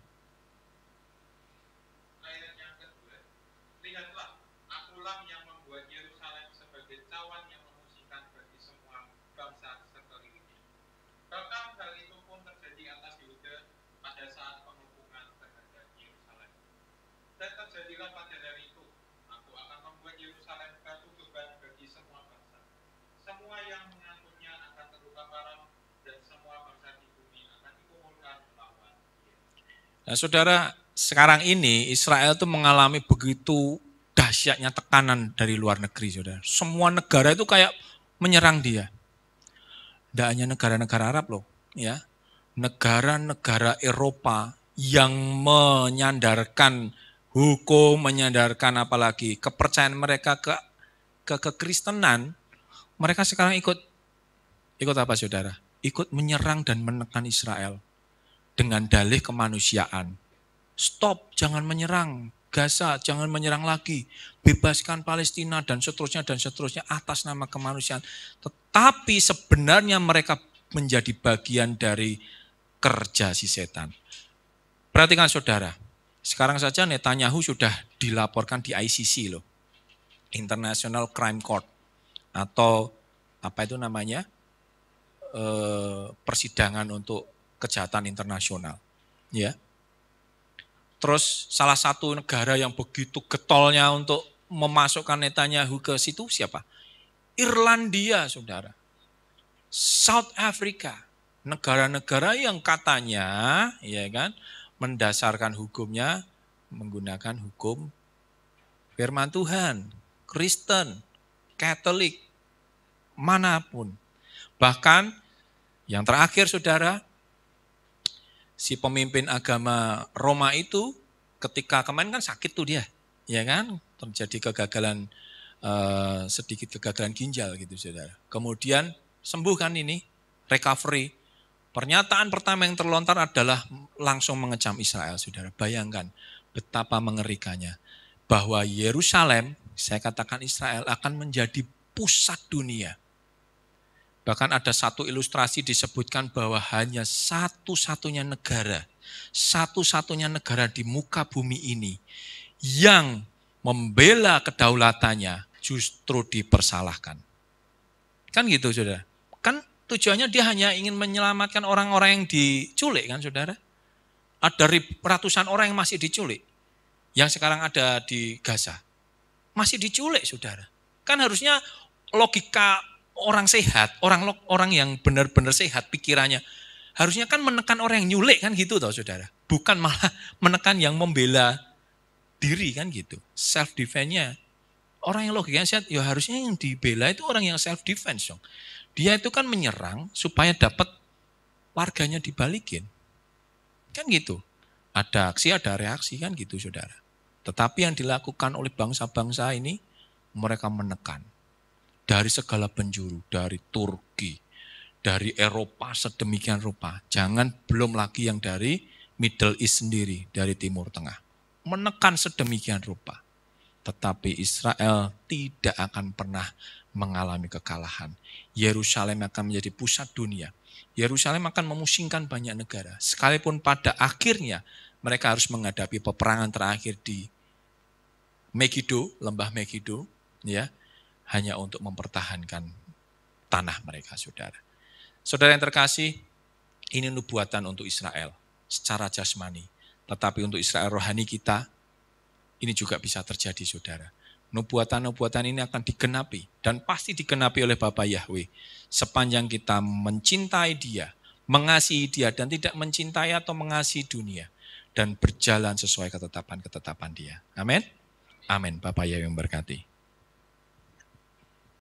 Nah, saudara, sekarang ini Israel itu mengalami begitu dahsyatnya tekanan dari luar negeri, saudara. Semua negara itu kayak menyerang dia. Tidak hanya negara-negara Arab loh, ya. Negara-negara Eropa yang menyandarkan hukum, menyandarkan apalagi kepercayaan mereka ke kekristenan, mereka sekarang ikut apa, saudara? Ikut menyerang dan menekan Israel dengan dalih kemanusiaan. Stop, jangan menyerang Gaza, jangan menyerang lagi, bebaskan Palestina dan seterusnya atas nama kemanusiaan. Tetapi sebenarnya mereka menjadi bagian dari kerja si setan. Perhatikan saudara, sekarang saja Netanyahu sudah dilaporkan di ICC loh, International Crime Court, atau apa itu namanya, persidangan untuk kejahatan internasional, ya. Terus salah satu negara yang begitu getolnya untuk memasukkan Netanyahu ke situ siapa? Irlandia, saudara. South Africa. Negara-negara yang katanya, ya kan, mendasarkan hukumnya menggunakan hukum firman Tuhan, Kristen, Katolik, manapun. Bahkan yang terakhir, saudara, si pemimpin agama Roma itu ketika kemarin kan sakit tuh dia, ya kan, terjadi kegagalan, sedikit kegagalan ginjal gitu, saudara. Kemudian sembuh kan ini, recovery. Pernyataan pertama yang terlontar adalah langsung mengecam Israel, saudara. Bayangkan betapa mengerikannya, bahwa Yerusalem, saya katakan Israel, akan menjadi pusat dunia. Bahkan ada satu ilustrasi disebutkan bahwa hanya satu-satunya negara di muka bumi ini yang membela kedaulatannya justru dipersalahkan. Kan gitu, saudara. Kan tujuannya dia hanya ingin menyelamatkan orang-orang yang diculik kan, saudara. Ada ratusan orang yang masih diculik, yang sekarang ada di Gaza. Masih diculik, saudara. Kan harusnya logika orang sehat, orang yang benar-benar sehat pikirannya, harusnya kan menekan orang yang nyulik kan gitu toh, saudara. Bukan malah menekan yang membela diri kan gitu. Self defense-nya. Orang yang logikanya sehat, ya harusnya yang dibela itu orang yang self defense dong. Dia itu kan menyerang supaya dapat warganya dibalikin. Kan gitu. Ada aksi, ada reaksi kan gitu, saudara. Tetapi yang dilakukan oleh bangsa-bangsa ini, mereka menekan. Dari segala penjuru, dari Turki, dari Eropa sedemikian rupa. Jangan belum lagi yang dari Middle East sendiri, dari Timur Tengah. Menekan sedemikian rupa. Tetapi Israel tidak akan pernah mengalami kekalahan. Yerusalem akan menjadi pusat dunia. Yerusalem akan memusingkan banyak negara. Sekalipun pada akhirnya mereka harus menghadapi peperangan terakhir di Megiddo, lembah Megiddo, ya, hanya untuk mempertahankan tanah mereka, saudara. Saudara yang terkasih, ini nubuatan untuk Israel secara jasmani. Tetapi untuk Israel rohani kita, ini juga bisa terjadi, saudara. Nubuatan-nubuatan ini akan digenapi dan pasti digenapi oleh Bapa Yahweh. Sepanjang kita mencintai Dia, mengasihi Dia dan tidak mencintai atau mengasihi dunia. Dan berjalan sesuai ketetapan-ketetapan Dia. Amin. Amin. Bapa Yahweh memberkati.